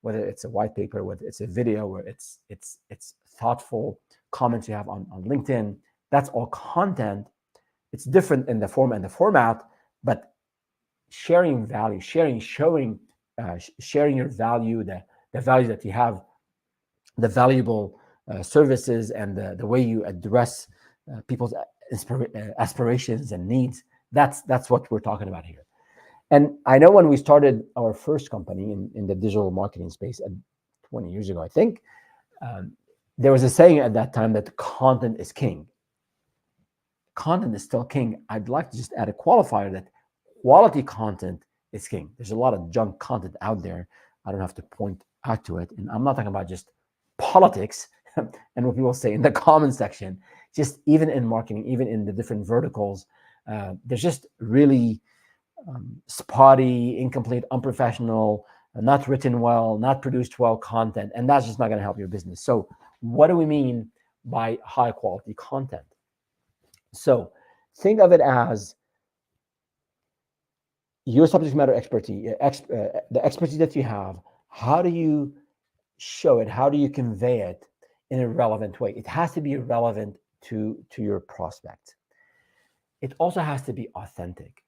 whether it's a white paper, whether it's a video, where it's thoughtful comments you have on LinkedIn. That's all content. It's different in the form and the format, but sharing value, showing, sharing your value, the value that you have, the valuable services, and the way you address people's aspirations and needs. That's what we're talking about here. And I know when we started our first company in the digital marketing space 20 years ago, I think, there was a saying at that time that content is king. Content is still king. I'd like to just add a qualifier that quality content is king. There's a lot of junk content out there. I don't have to point out to it. And I'm not talking about just politics and what people say in the comment section. Just even in marketing, even in the different verticals, there's just really spotty, incomplete, unprofessional, not written well, not produced well content, and that's just not going to help your business. So what do we mean by high quality content? So think of it as your subject matter expertise, the expertise that you have. How do you show it? How do you convey it in a relevant way? It has to be relevant to your prospect. It also has to be authentic.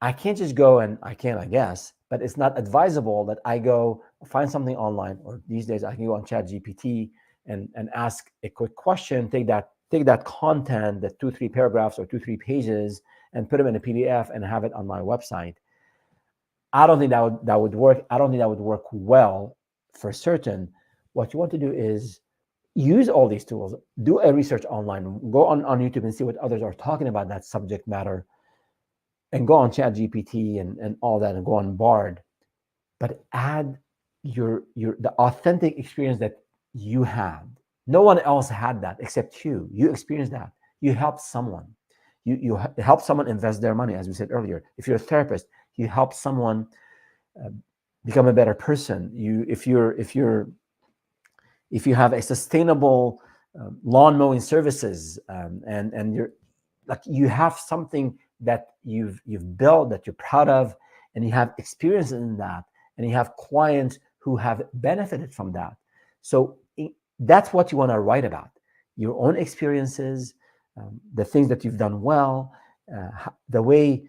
I can't just go and I guess, but it's not advisable that I go find something online, or these days I can go on ChatGPT and ask a quick question, take that content, the 2-3 paragraphs or 2-3 pages, and put them in a PDF and have it on my website. I don't think that would work. I don't think that would work well for certain. What you want to do is use all these tools, do a research online, go on YouTube and see what others are talking about that subject matter, and go on ChatGPT and all that, and go on Bard, but add the authentic experience that you had. No one else had that except you. You experienced that. You helped someone. You help someone invest their money, as we said earlier. If you're a therapist, you help someone become a better person. If you have a sustainable lawn mowing services, and you're like, you have something that you've built that you're proud of, and you have experience in that, and you have clients who have benefited from that. So that's what you want to write about: your own experiences, the things that you've done well, the way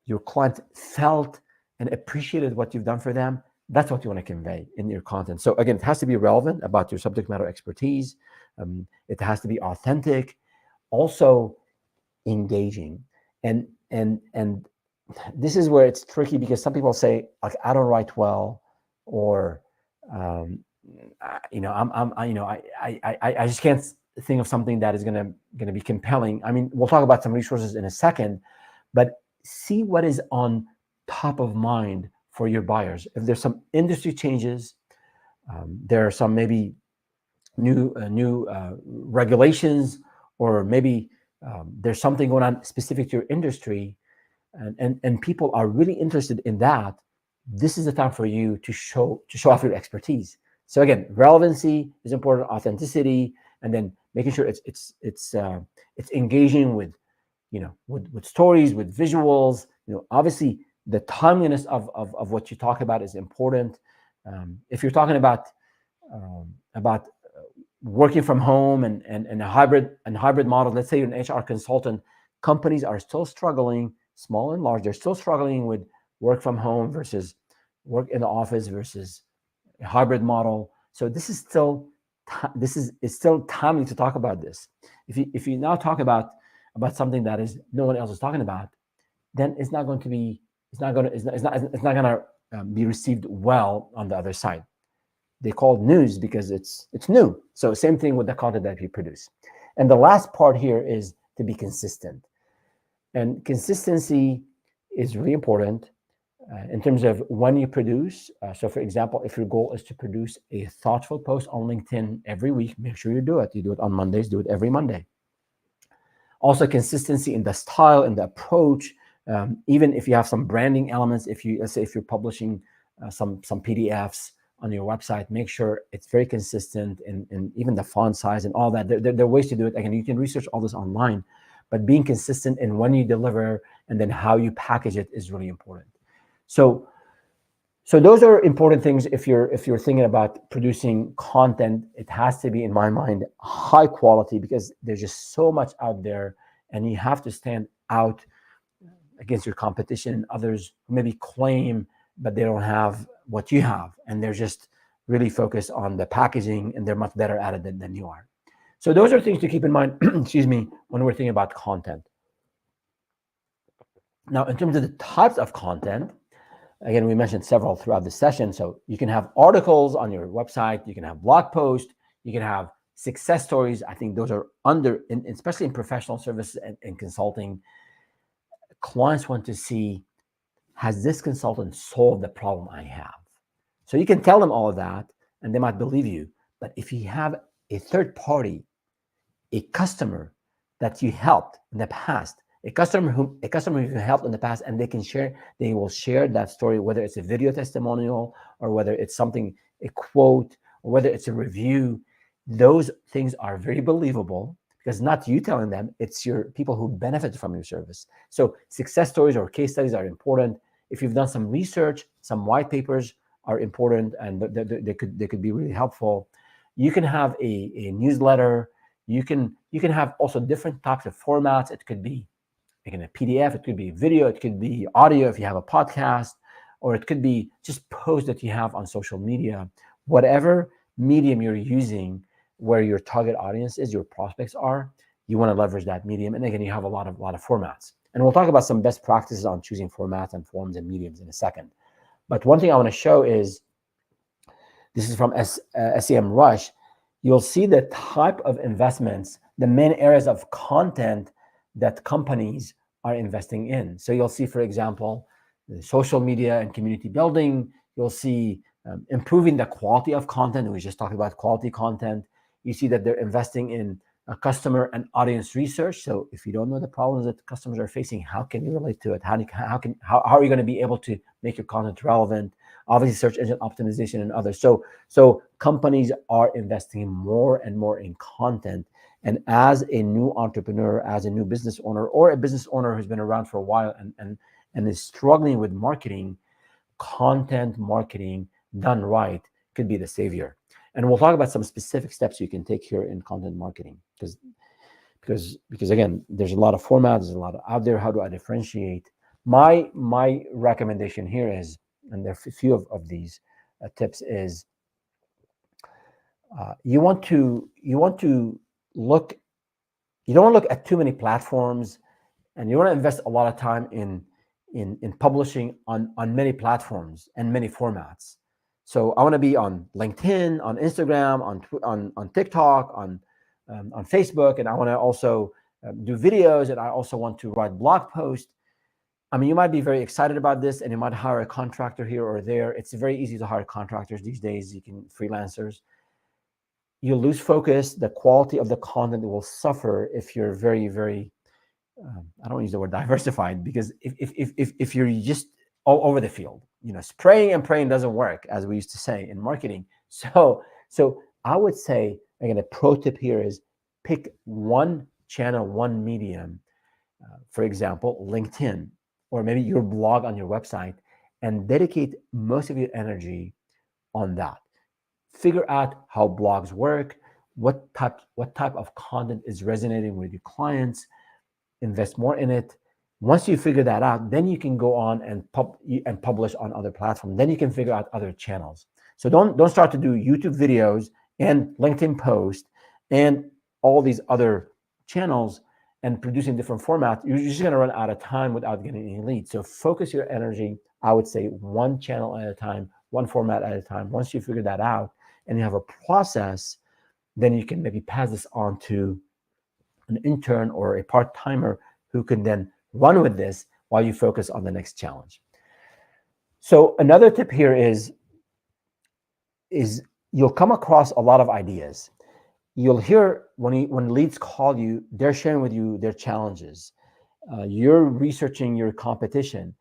your client felt and appreciated what you've done for them. That's what you want to convey in your content. So again, it has to be relevant about your subject matter expertise. It has to be authentic, also engaging. And this is where it's tricky, because some people say, like, I don't write well, or I just can't think of something that is gonna be compelling. I mean, we'll talk about some resources in a second, but see what is on top of mind for your buyers. If there's some industry changes, there are some maybe new regulations, or maybe there's something going on specific to your industry, and people are really interested in that. This is the time for you to show off your expertise. So again, relevancy is important, authenticity, and then making sure it's engaging with stories, with visuals. Obviously the timeliness of what you talk about is important. If you're talking about working from home and a hybrid model, let's say you're an HR consultant, companies are still struggling, small and large, they're still struggling with work from home versus work in the office versus a hybrid model. So this is still timely to talk about this. If you now talk about something that is no one else is talking about, then it's not going to be received well on the other side. They call it news because it's new. So same thing with the content that you produce. And the last part here is to be consistent. And consistency is really important in terms of when you produce. So for example, if your goal is to produce a thoughtful post on LinkedIn every week, make sure you do it. You do it on Mondays, do it every Monday. Also, consistency in the style and the approach, Even if you have some branding elements, let's say if you're publishing some PDFs on your website, make sure it's very consistent, and even the font size and all that. There are ways to do it. Again, you can research all this online, but being consistent in when you deliver and then how you package it is really important. So those are important things. If you're thinking about producing content, it has to be, in my mind, high quality, because there's just so much out there, and you have to stand out against your competition and others who maybe claim, but they don't have what you have, and they're just really focused on the packaging, and they're much better at it than you are. So those are things to keep in mind, excuse me, when we're thinking about content. Now, in terms of the types of content, again, we mentioned several throughout the session. So you can have articles on your website, you can have blog posts, you can have success stories. I think those are especially in professional services and consulting. Clients want to see, has this consultant solved the problem I have? So you can tell them all of that, and they might believe you. But if you have a third party, a customer that you helped in the past, a customer who you helped in the past, and they will share that story, whether it's a video testimonial or whether it's something, a quote, or whether it's a review. Those things are very believable, because not you telling them, it's your people who benefit from your service. So success stories or case studies are important. If you've done some research, some white papers are important, and they could be really helpful. You can have a newsletter. You can have also different types of formats. It could be, again, a PDF, it could be video, it could be audio if you have a podcast, or it could be just posts that you have on social media. Whatever medium you're using, where your target audience is, your prospects are, you want to leverage that medium. And again, you have a lot of formats. And we'll talk about some best practices on choosing formats and forms and mediums in a second. But one thing I want to show is, this is from SEM Rush. You'll see the type of investments, the main areas of content that companies are investing in. So you'll see, for example, social media and community building. You'll see improving the quality of content. We just talked about quality content. You see that they're investing in customer and audience research. So if you don't know the problems that customers are facing, how can you relate to it? How are you going to be able to make your content relevant? Obviously, search engine optimization and others. So companies are investing more and more in content. And as a new entrepreneur, as a new business owner, or a business owner who's been around for a while and is struggling with marketing, content marketing done right could be the savior. And we'll talk about some specific steps you can take here in content marketing, because again, there's a lot of formats, there's a lot out there. How do I differentiate? My recommendation here is, and there are a few of these tips, is you don't want to look at too many platforms, and you want to invest a lot of time in publishing on many platforms and many formats. So I want to be on LinkedIn, on Instagram, on TikTok, on Facebook, and I want to also do videos, and I also want to write blog posts. I mean, you might be very excited about this, and you might hire a contractor here or there. It's very easy to hire contractors these days. You can freelancers. You lose focus. The quality of the content will suffer if you're very, very, I don't use the word diversified, because if you're just all over the field, spraying and praying doesn't work, as we used to say in marketing. So I would say, again, a pro tip here is pick one channel, one medium, for example, LinkedIn, or maybe your blog on your website, and dedicate most of your energy on that. Figure out how blogs work, what type of content is resonating with your clients, invest more in it. Once you figure that out, then you can go on and publish on other platforms. Then you can figure out other channels. So don't start to do YouTube videos and LinkedIn posts and all these other channels and producing different formats. You're just going to run out of time without getting any leads. So focus your energy, I would say, one channel at a time, one format at a time. Once you figure that out and you have a process, then you can maybe pass this on to an intern or a part-timer who can then run with this while you focus on the next challenge. So another tip here is you'll come across a lot of ideas. You'll hear when leads call you, they're sharing with you their challenges. You're researching your competition.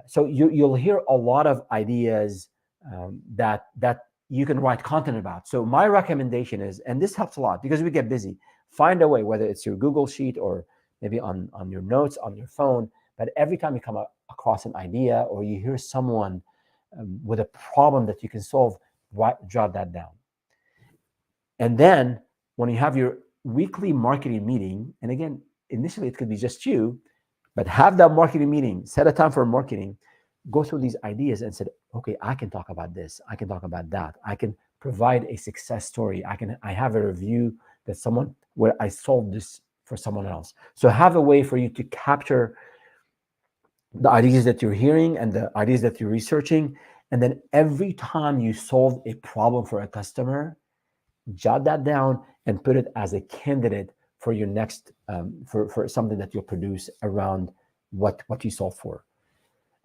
So you'll hear a lot of ideas that you can write content about. So my recommendation is, and this helps a lot because we get busy, find a way, whether it's your Google Sheet or maybe on your notes on your phone, but every time you come across an idea or you hear someone with a problem that you can solve, jot that down. And then when you have your weekly marketing meeting, and again, initially it could be just you, but have that marketing meeting, set a time for marketing, go through these ideas and said, okay, I can talk about this, I can talk about that, I can provide a success story, I have a review that someone where I solved this for someone else. So have a way for you to capture the ideas that you're hearing and the ideas that you're researching. And then every time you solve a problem for a customer, jot that down and put it as a candidate for your next for something that you'll produce around what you solve for.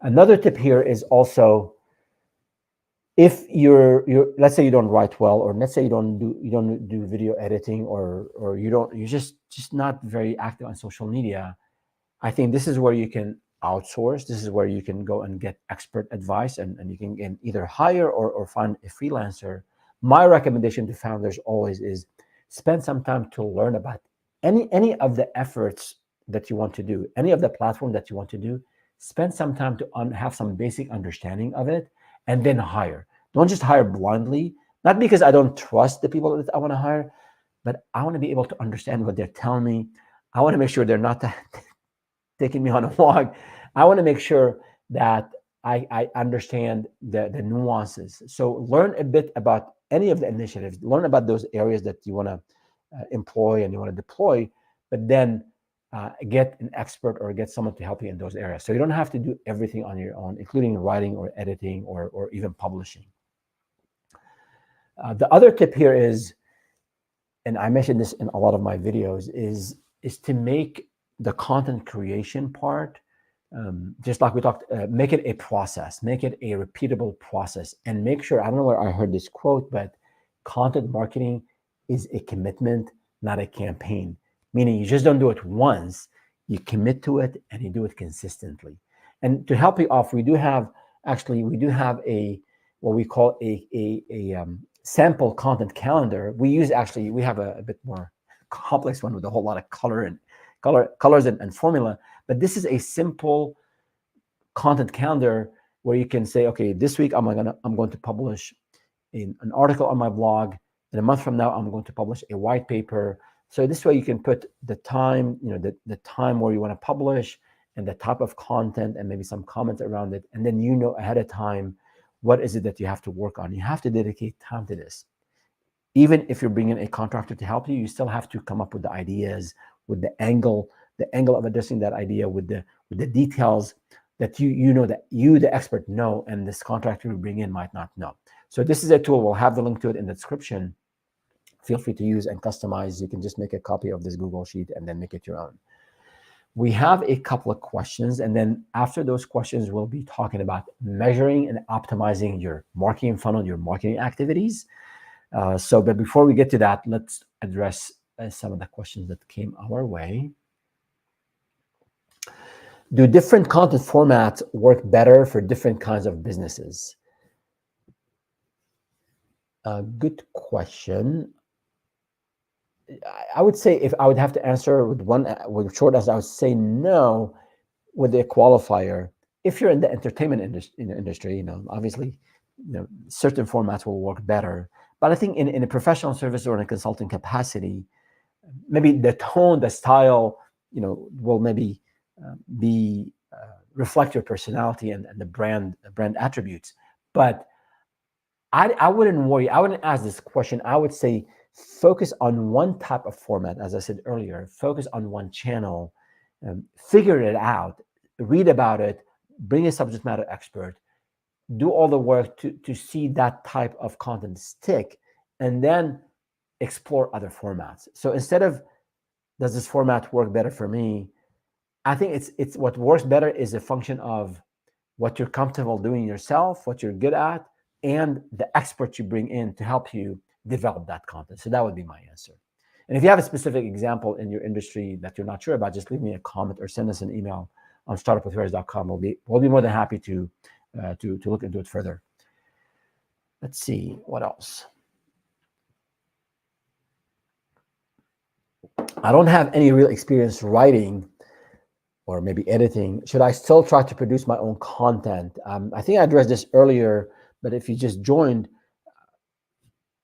Another tip here is also, if you're let's say you don't write well, or let's say you don't do video editing, or you're just not very active on social media, I think this is where you can outsource. This is where you can go and get expert advice, and you can either hire or find a freelancer. My recommendation to founders always is spend some time to learn about any of the efforts that you want to do, any of the platform that you want to do. Spend some time to have some basic understanding of it, and then hire. Don't just hire blindly, not because I don't trust the people that I want to hire, but I want to be able to understand what they're telling me. I want to make sure they're not taking me on a walk. I want to make sure that I understand the nuances. So learn a bit about any of the initiatives, learn about those areas that you want to employ and you want to deploy, but then get an expert or get someone to help you in those areas. So you don't have to do everything on your own, including writing or editing or even publishing. The other tip here is, and I mentioned this in a lot of my videos, is to make the content creation part, just like we talked, make it a process, make it a repeatable process, and make sure, I don't know where I heard this quote, but content marketing is a commitment, not a campaign. Meaning you just don't do it once, you commit to it and you do it consistently. And to help you off, we do have a what we call a sample content calendar. We have a bit more complex one with a whole lot of colors and formula, but this is a simple content calendar where you can say, okay, this week I'm going to publish an article on my blog, and a month from now I'm going to publish a white paper. So this way you can put the time, the time where you want to publish and the type of content and maybe some comments around it, and then ahead of time what is it that you have to work on. You have to dedicate time to this. Even if you're bringing a contractor to help you, you still have to come up with the ideas, with the angle of addressing that idea, with the details that the expert know, and this contractor you bring in might not know. So this is a tool. We'll have the link to it in the description. Feel free to use and customize. You can just make a copy of this Google Sheet and then make it your own. We have a couple of questions, and then after those questions, we'll be talking about measuring and optimizing your marketing funnel, your marketing activities. But before we get to that, let's address some of the questions that came our way. Do different content formats work better for different kinds of businesses? Good question. I would say, if I would have to answer with short answer, I would say no, with a qualifier. If you're in the entertainment industry, obviously, certain formats will work better. But I think in a professional service or in a consulting capacity, maybe the tone, the style, will maybe reflect your personality and the brand attributes. But I wouldn't worry. I wouldn't ask this question. I would say focus on one type of format. As I said earlier, focus on one channel, figure it out, read about it, bring a subject matter expert, do all the work to see that type of content stick, and then explore other formats. So instead of, does this format work better for me? I think it's what works better is a function of what you're comfortable doing yourself, what you're good at, and the experts you bring in to help you develop that content. So that would be my answer. And if you have a specific example in your industry that you're not sure about, just leave me a comment or send us an email on startupwithfares.com. We'll be more than happy to look into it further. Let's see what else. I don't have any real experience writing or maybe editing. Should I still try to produce my own content? I think I addressed this earlier, but if you just joined,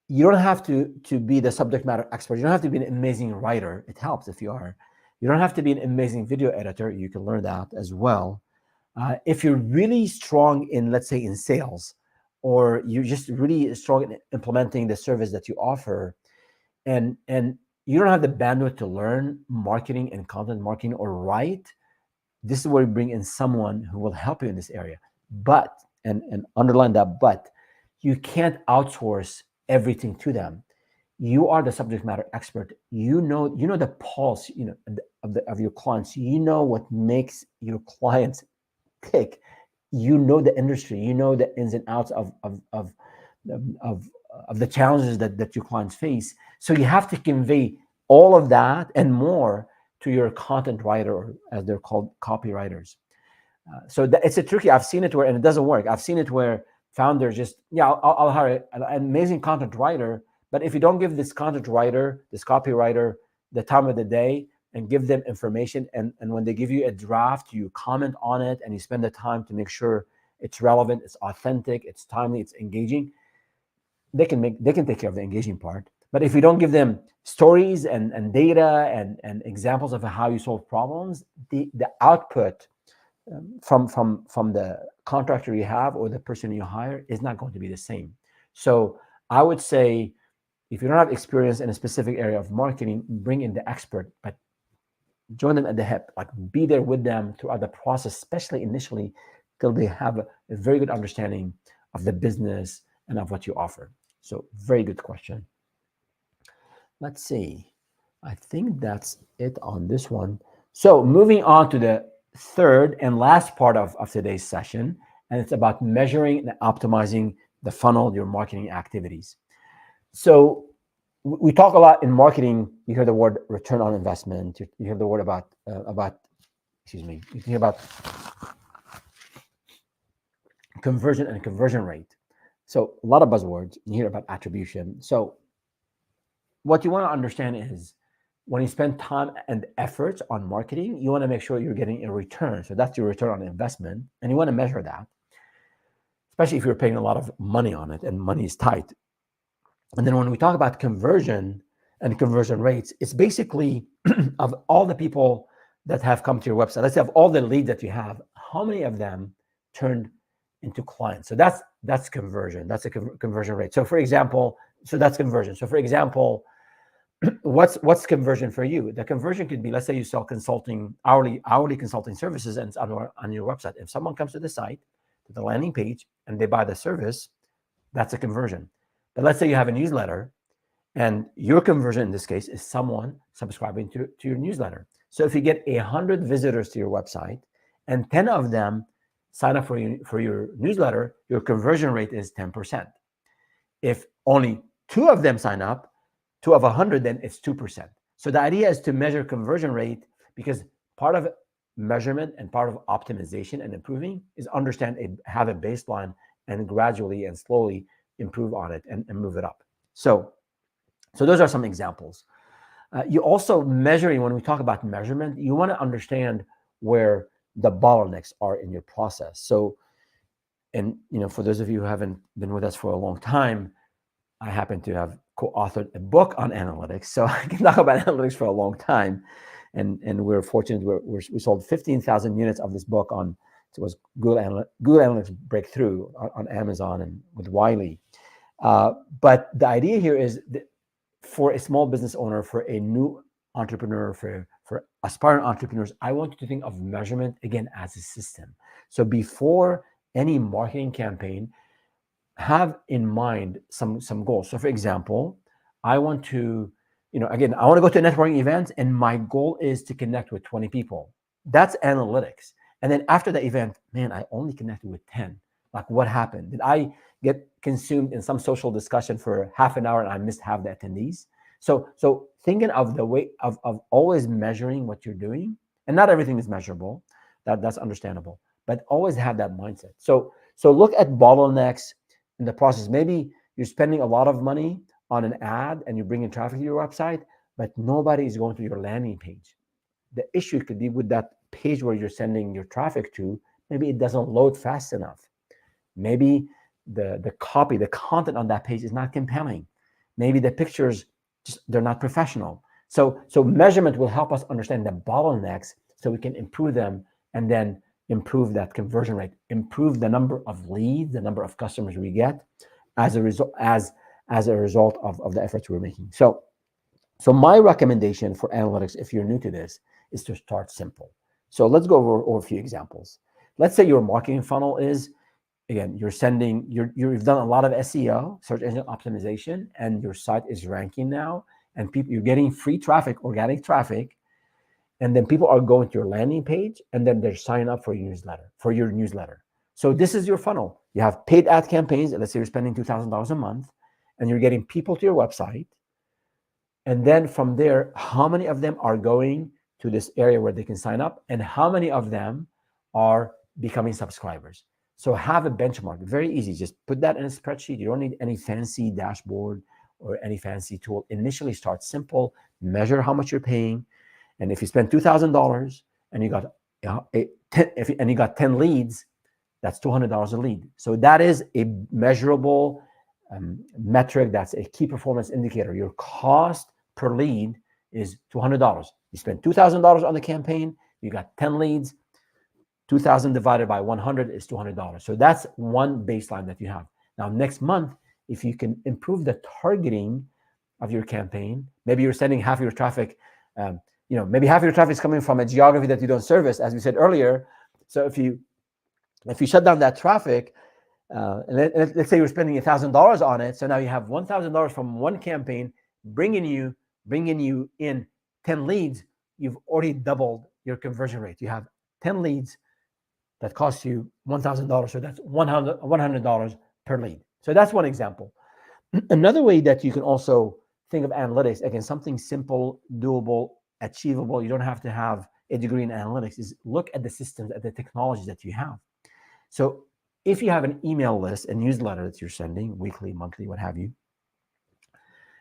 you don't have to be the subject matter expert. You don't have to be an amazing writer. It helps if you are. You don't have to be an amazing video editor. You can learn that as well. If you're really strong in, let's say, in sales, or you're just really strong in implementing the service that you offer, and you don't have the bandwidth to learn marketing and content marketing or write, this is where you bring in someone who will help you in this area. But, and underline that, but you can't outsource everything to them. You are the subject matter expert. You know the pulse, of your clients. You know what makes your clients tick. You know the industry. You know the ins and outs of the challenges that your clients face. So you have to convey all of that and more to your content writer, or as they're called, copywriters. So it's a tricky. I've seen it where, and it doesn't work. I've seen it where founders just, I'll hire an amazing content writer, but if you don't give this content writer, this copywriter, the time of the day and give them information, and when they give you a draft, you comment on it and you spend the time to make sure it's relevant, it's authentic, it's timely, it's engaging, they can take care of the engaging part. But if you don't give them stories and data and examples of how you solve problems, the output from the contractor you have or the person you hire is not going to be the same. So I would say, if you don't have experience in a specific area of marketing, bring in the expert, but join them at the hip, like be there with them throughout the process, especially initially, till they have a very good understanding of the business and of what you offer. So very good question. Let's see. I think that's it on this one. So moving on to the third and last part of today's session, and it's about measuring and optimizing the funnel, your marketing activities. So we talk a lot in marketing. You hear the word return on investment. You hear the word about you hear about conversion and conversion rate. So a lot of buzzwords. You hear about attribution. So what you want to understand is, when you spend time and effort on marketing, you want to make sure you're getting a return. So that's your return on investment, and you want to measure that, especially if you're paying a lot of money on it and money is tight. And then when we talk about conversion and conversion rates, it's basically of all the people that have come to your website, let's say of all the leads that you have, how many of them turned into clients? So that's conversion. That's a conversion rate. So for example, that's conversion. So for example, what's conversion for you? The conversion could be, let's say you sell consulting, hourly consulting services, and it's on your website. If someone comes to the site, to the landing page, and they buy the service, that's a conversion. But let's say you have a newsletter, and your conversion in this case is someone subscribing to your newsletter. So if you get 100 visitors to your website and 10 of them sign up for your newsletter, your conversion rate is 10%. If only 2 of them sign up, 2 of 100, then it's 2%. So the idea is to measure conversion rate, because part of measurement and part of optimization and improving is have a baseline and gradually and slowly improve on it and move it up. So those are some examples. You also measuring, when we talk about measurement, you want to understand where the bottlenecks are in your process. So, and for those of you who haven't been with us for a long time, I happen to have co-authored a book on analytics, so I can talk about analytics for a long time. And we're fortunate. We sold 15,000 units of this book on. It was Google Analytics Breakthrough on Amazon and with Wiley. But the idea here is that for a small business owner, for a new entrepreneur, for aspiring entrepreneurs, I want you to think of measurement again as a system. So before any marketing campaign, have in mind some goals. So for example, I want to, I want to go to a networking event, and my goal is to connect with 20 people. That's analytics. And then after the event, man, I only connected with 10. Like, what happened? Did I get consumed in some social discussion for half an hour and I missed half the attendees? So thinking of the way of always measuring what you're doing, and not everything is measurable, that's understandable, but always have that mindset. So look at bottlenecks in the process. Maybe you're spending a lot of money on an ad and you're bringing traffic to your website, but nobody is going to your landing page. The issue could be with that page where you're sending your traffic to, maybe it doesn't load fast enough. Maybe the copy, the content on that page is not compelling. Maybe the pictures, they're not professional. So measurement will help us understand the bottlenecks so we can improve them, and then improve that conversion rate, improve the number of leads, the number of customers we get as a result of the efforts we're making. So my recommendation for analytics, if you're new to this, is to start simple. So let's go over a few examples. Let's say your marketing funnel is, again, you've done a lot of SEO, search engine optimization, and your site is ranking now, and you're getting free traffic, organic traffic, and then people are going to your landing page, and then they're signing up for your newsletter. So this is your funnel. You have paid ad campaigns, and let's say you're spending $2,000 a month, and you're getting people to your website. And then from there, how many of them are going to this area where they can sign up, and how many of them are becoming subscribers? So have a benchmark. Very easy. Just put that in a spreadsheet. You don't need any fancy dashboard or any fancy tool. Initially start simple, measure how much you're paying. And if you spend $2,000 and you got 10 leads, that's $200 a lead. So that is a measurable metric. That's a key performance indicator. Your cost per lead is $200. You spend $2,000 on the campaign, you got 10 leads, 2,000 divided by 100 is $200. So that's one baseline that you have. Now, next month, if you can improve the targeting of your campaign, maybe you're sending half your traffic, maybe half your traffic is coming from a geography that you don't service, as we said earlier. So if you shut down that traffic, and let's say you're spending $1,000 on it, so now you have $1,000 from one campaign bringing you in 10 leads. You've already doubled your conversion rate. You have 10 leads that cost you $1,000, so that's $100 per lead. So that's one example. Another way that you can also think of analytics, again, something simple, doable, achievable, you don't have to have a degree in analytics, is look at the systems, at the technologies that you have. So if you have an email list, a newsletter that you're sending weekly, monthly, what have you,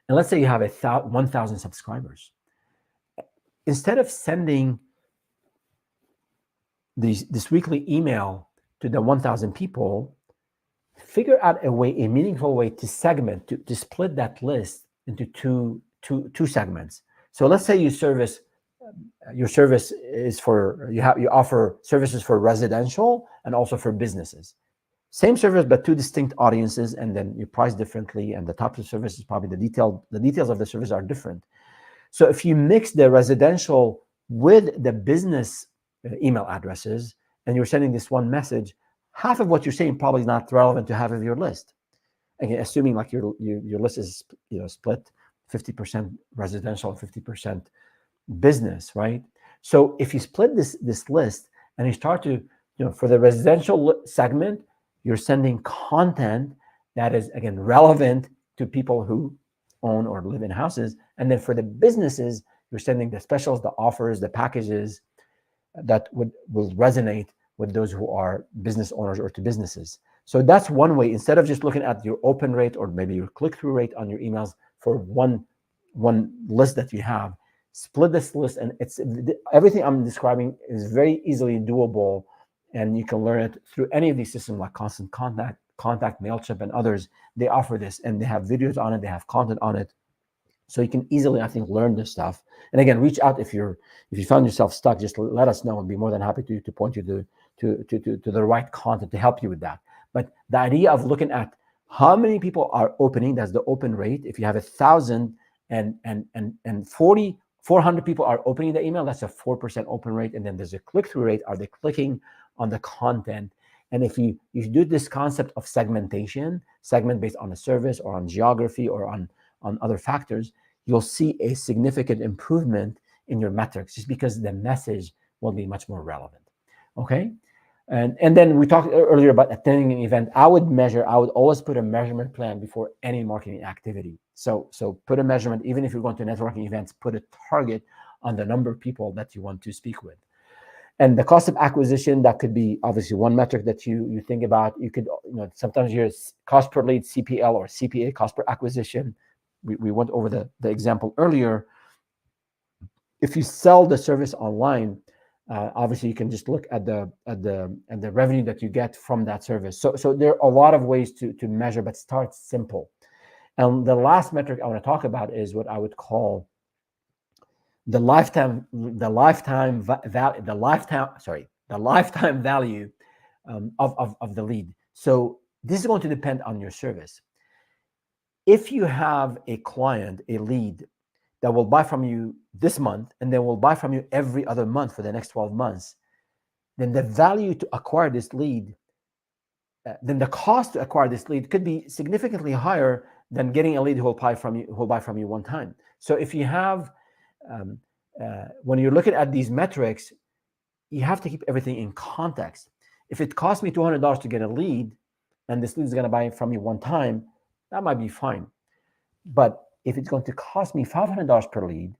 and let's say you have 1,000 subscribers, instead of sending this weekly email to the 1,000 people, figure out a meaningful way to segment, to split that list into two segments. So let's say your service is you offer services for residential and also for businesses. Same service, but two distinct audiences, and then you price differently, and the type of service is probably the details of the service are different. So if you mix the residential with the business email addresses, and you're sending this one message, half of what you're saying probably is not relevant to half of your list. Again, assuming like your list is split 50% residential and 50% business, right? So if you split this list and you start to, for the residential segment, you're sending content that is, again, relevant to people who own or live in houses. And then for the businesses, you're sending the specials, the offers, the packages that will resonate with those who are business owners or to businesses. So that's one way. Instead of just looking at your open rate or maybe your click-through rate on your emails for one list that you have, split this list, and everything I'm describing is very easily doable, and you can learn it through any of these systems like Constant Contact, MailChimp, and others. They offer this, and they have videos on it, they have content on it. So you can easily, I think, learn this stuff. And again, reach out if you found yourself stuck. Just let us know, and be more than happy to point you to the right content to help you with that. But the idea of looking at how many people are opening, that's the open rate. If you have 1,000 and 400 people are opening the email, that's a 4% open rate. And then there's a click-through rate. Are they clicking on the content? And if you do this concept of segmentation, segment based on a service or on geography or on other factors, you'll see a significant improvement in your metrics, just because the message will be much more relevant. Okay. And then we talked earlier about attending an event. I would always put a measurement plan before any marketing activity. So put a measurement, even if you're going to networking events, put a target on the number of people that you want to speak with. And the cost of acquisition, that could be obviously one metric that you think about. You could, sometimes hear cost per lead, CPL, or CPA, cost per acquisition. We went over the example earlier. If you sell the service online, obviously you can just look at the revenue that you get from that service. So there are a lot of ways to measure, but start simple. And the last metric I want to talk about is what I would call the lifetime value of the lead. So this is going to depend on your service. If you have a client, a lead that will buy from you this month and then will buy from you every other month for the next 12 months, then the value to acquire this lead, then the cost to acquire this lead could be significantly higher than getting a lead who will buy from you one time. So if you have, when you're looking at these metrics, you have to keep everything in context. If it costs me $200 to get a lead, and this lead is going to buy from me one time, that might be fine. But if it's going to cost me $500 per lead,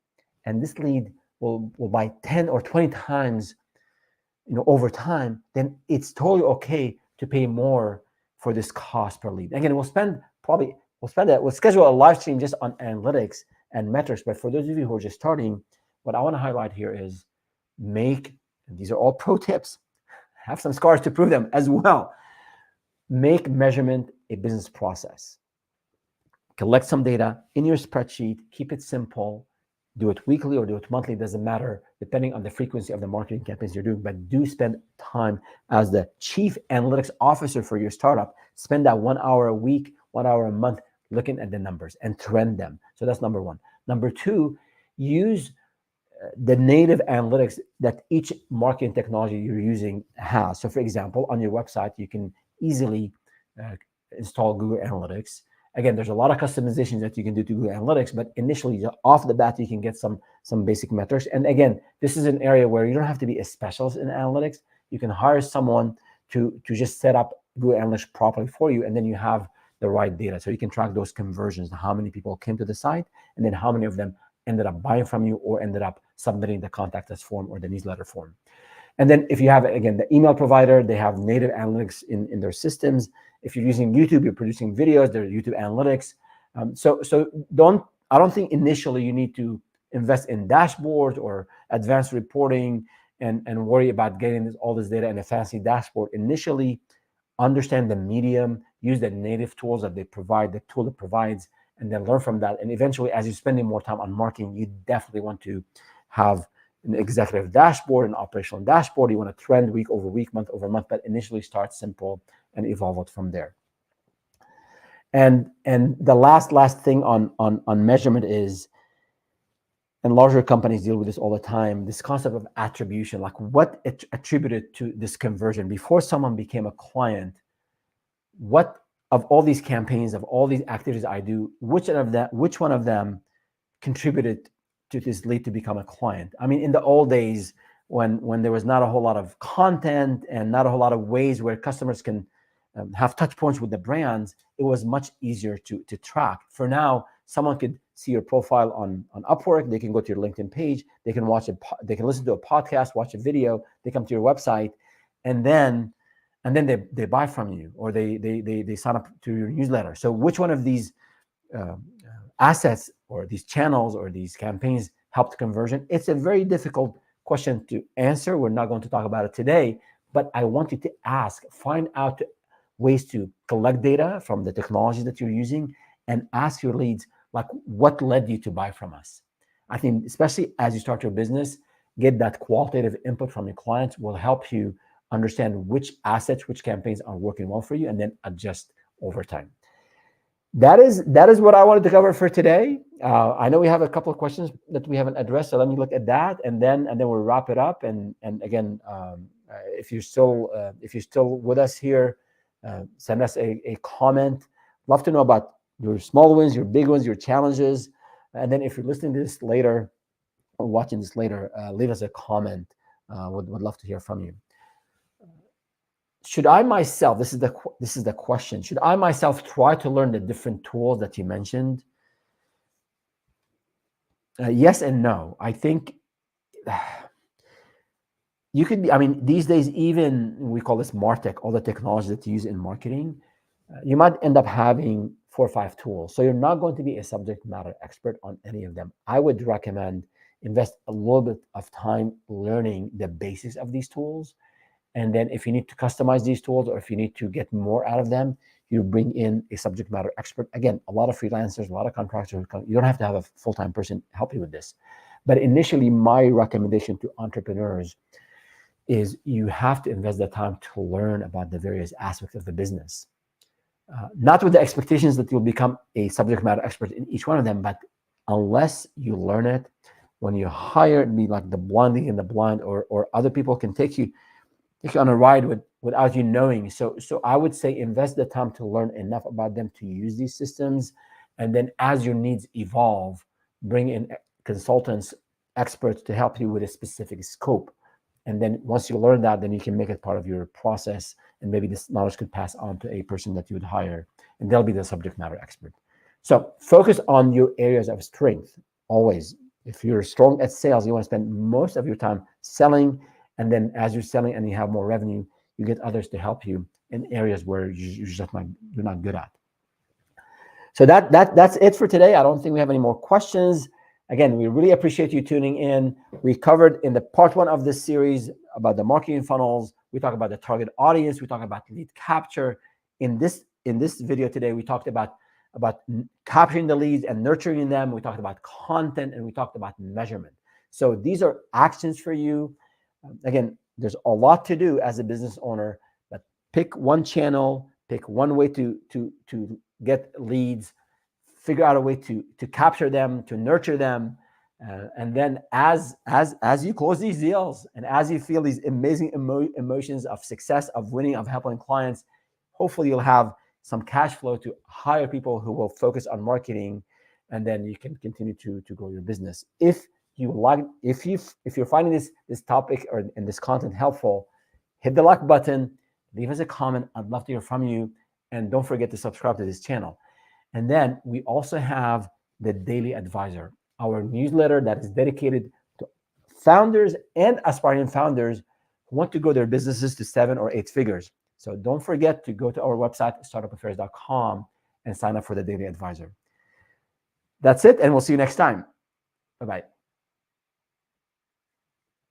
and this lead will buy 10 or 20 times, over time, then it's totally okay to pay more for this cost per lead. Again, we'll schedule a live stream just on analytics and metrics. But for those of you who are just starting, what I want to highlight here is these are all pro tips. Have some scars to prove them as well. Make measurement a business process. Collect some data in your spreadsheet, keep it simple, do it weekly or do it monthly, doesn't matter, depending on the frequency of the marketing campaigns you're doing, but do spend time as the chief analytics officer for your startup. Spend that 1 hour a week, 1 hour a month, looking at the numbers and trend them. So that's number one. Number two, use the native analytics that each marketing technology you're using has. So for example, on your website, you can easily install Google Analytics. Again, there's a lot of customizations that you can do to Google Analytics, but initially, off the bat, you can get some basic metrics. And again, this is an area where you don't have to be a specialist in analytics. You can hire someone to just set up Google Analytics properly for you, and then you have the right data. So you can track those conversions, how many people came to the site, and then how many of them ended up buying from you or ended up submitting the contact us form or the newsletter form. And then if you have, again, the email provider, they have native analytics in their systems. If you're using YouTube, you're producing videos, there's YouTube analytics. I don't think initially you need to invest in dashboards or advanced reporting and worry about getting all this data in a fancy dashboard. Initially, understand the medium, use the native tools that they provide, the tool that provides, and then learn from that. And eventually, as you're spending more time on marketing, you definitely want to have an executive dashboard, an operational dashboard. You want to trend week over week, month over month, but initially start simple and evolve it from there. And the last thing on measurement is, and larger companies deal with this all the time, this concept of attribution, like what it attributed to this conversion before someone became a client. What of all these campaigns, of all these activities I do, which one of them contributed to this lead to become a client? I mean, in the old days, when there was not a whole lot of content and not a whole lot of ways where customers can have touch points with the brands, it was much easier to track. For now, someone could see your profile on Upwork, they can go to your LinkedIn page, they can they can listen to a podcast, watch a video, they come to your website, and then they buy from you, or they sign up to your newsletter. So which one of these assets or these channels or these campaigns helped conversion? It's a very difficult question to answer. We're not going to talk about it today, but I want you to ask, find out ways to collect data from the technologies that you're using and ask your leads, like, what led you to buy from us? I think especially as you start your business, get that qualitative input from your clients will help you understand which assets, which campaigns are working well for you, and then adjust over time. That is what I wanted to cover for today. I know we have a couple of questions that we haven't addressed, so let me look at that, and then we'll wrap it up. And again, if you're still with us here, send us a comment. Love to know about your small wins, your big ones, your challenges, and then if you're listening to this later or watching this later, leave us a comment. Would love to hear from you. should I myself, this is the question, should I myself try to learn the different tools that you mentioned? Yes and no. I think you could be, I mean, these days, even we call this MarTech, all the technology that you use in marketing, you might end up having 4 or 5 tools. So you're not going to be a subject matter expert on any of them. I would recommend invest a little bit of time learning the basics of these tools. And then if you need to customize these tools or if you need to get more out of them, you bring in a subject matter expert. Again, a lot of freelancers, a lot of contractors, you don't have to have a full-time person help you with this. But initially, my recommendation to entrepreneurs is you have to invest the time to learn about the various aspects of the business. Not with the expectations that you'll become a subject matter expert in each one of them, but unless you learn it, when you hire, be like the blinding in the blind, or other people can take you on a ride without you knowing. So I would say invest the time to learn enough about them to use these systems. And then as your needs evolve, bring in consultants, experts to help you with a specific scope. And then once you learn that, then you can make it part of your process. And maybe this knowledge could pass on to a person that you would hire, and they'll be the subject matter expert. So focus on your areas of strength always. If you're strong at sales, you want to spend most of your time selling. And then as you're selling and you have more revenue, you get others to help you in areas where you're not good at. So that's it for today. I don't think we have any more questions. Again, we really appreciate you tuning in. We covered in the part 1 of this series about the marketing funnels. We talked about the target audience. We talked about lead capture. In this video today, we talked about capturing the leads and nurturing them. We talked about content, and we talked about measurement. So these are actions for you. Again, there's a lot to do as a business owner, but pick one channel, pick one way to get leads, figure out a way to capture them, to nurture them, and then as you close these deals and as you feel these amazing emotions of success, of winning, of helping clients, hopefully you'll have some cash flow to hire people who will focus on marketing, and then you can continue to grow your business. If you're finding this topic and this content helpful, hit the like button, leave us a comment. I'd love to hear from you, and don't forget to subscribe to this channel. And then we also have the Daily Advisor, our newsletter that is dedicated to founders and aspiring founders who want to grow their businesses to 7 or 8 figures. So don't forget to go to our website, startupaffairs.com, and sign up for the Daily Advisor. That's it, and we'll see you next time. Bye-bye.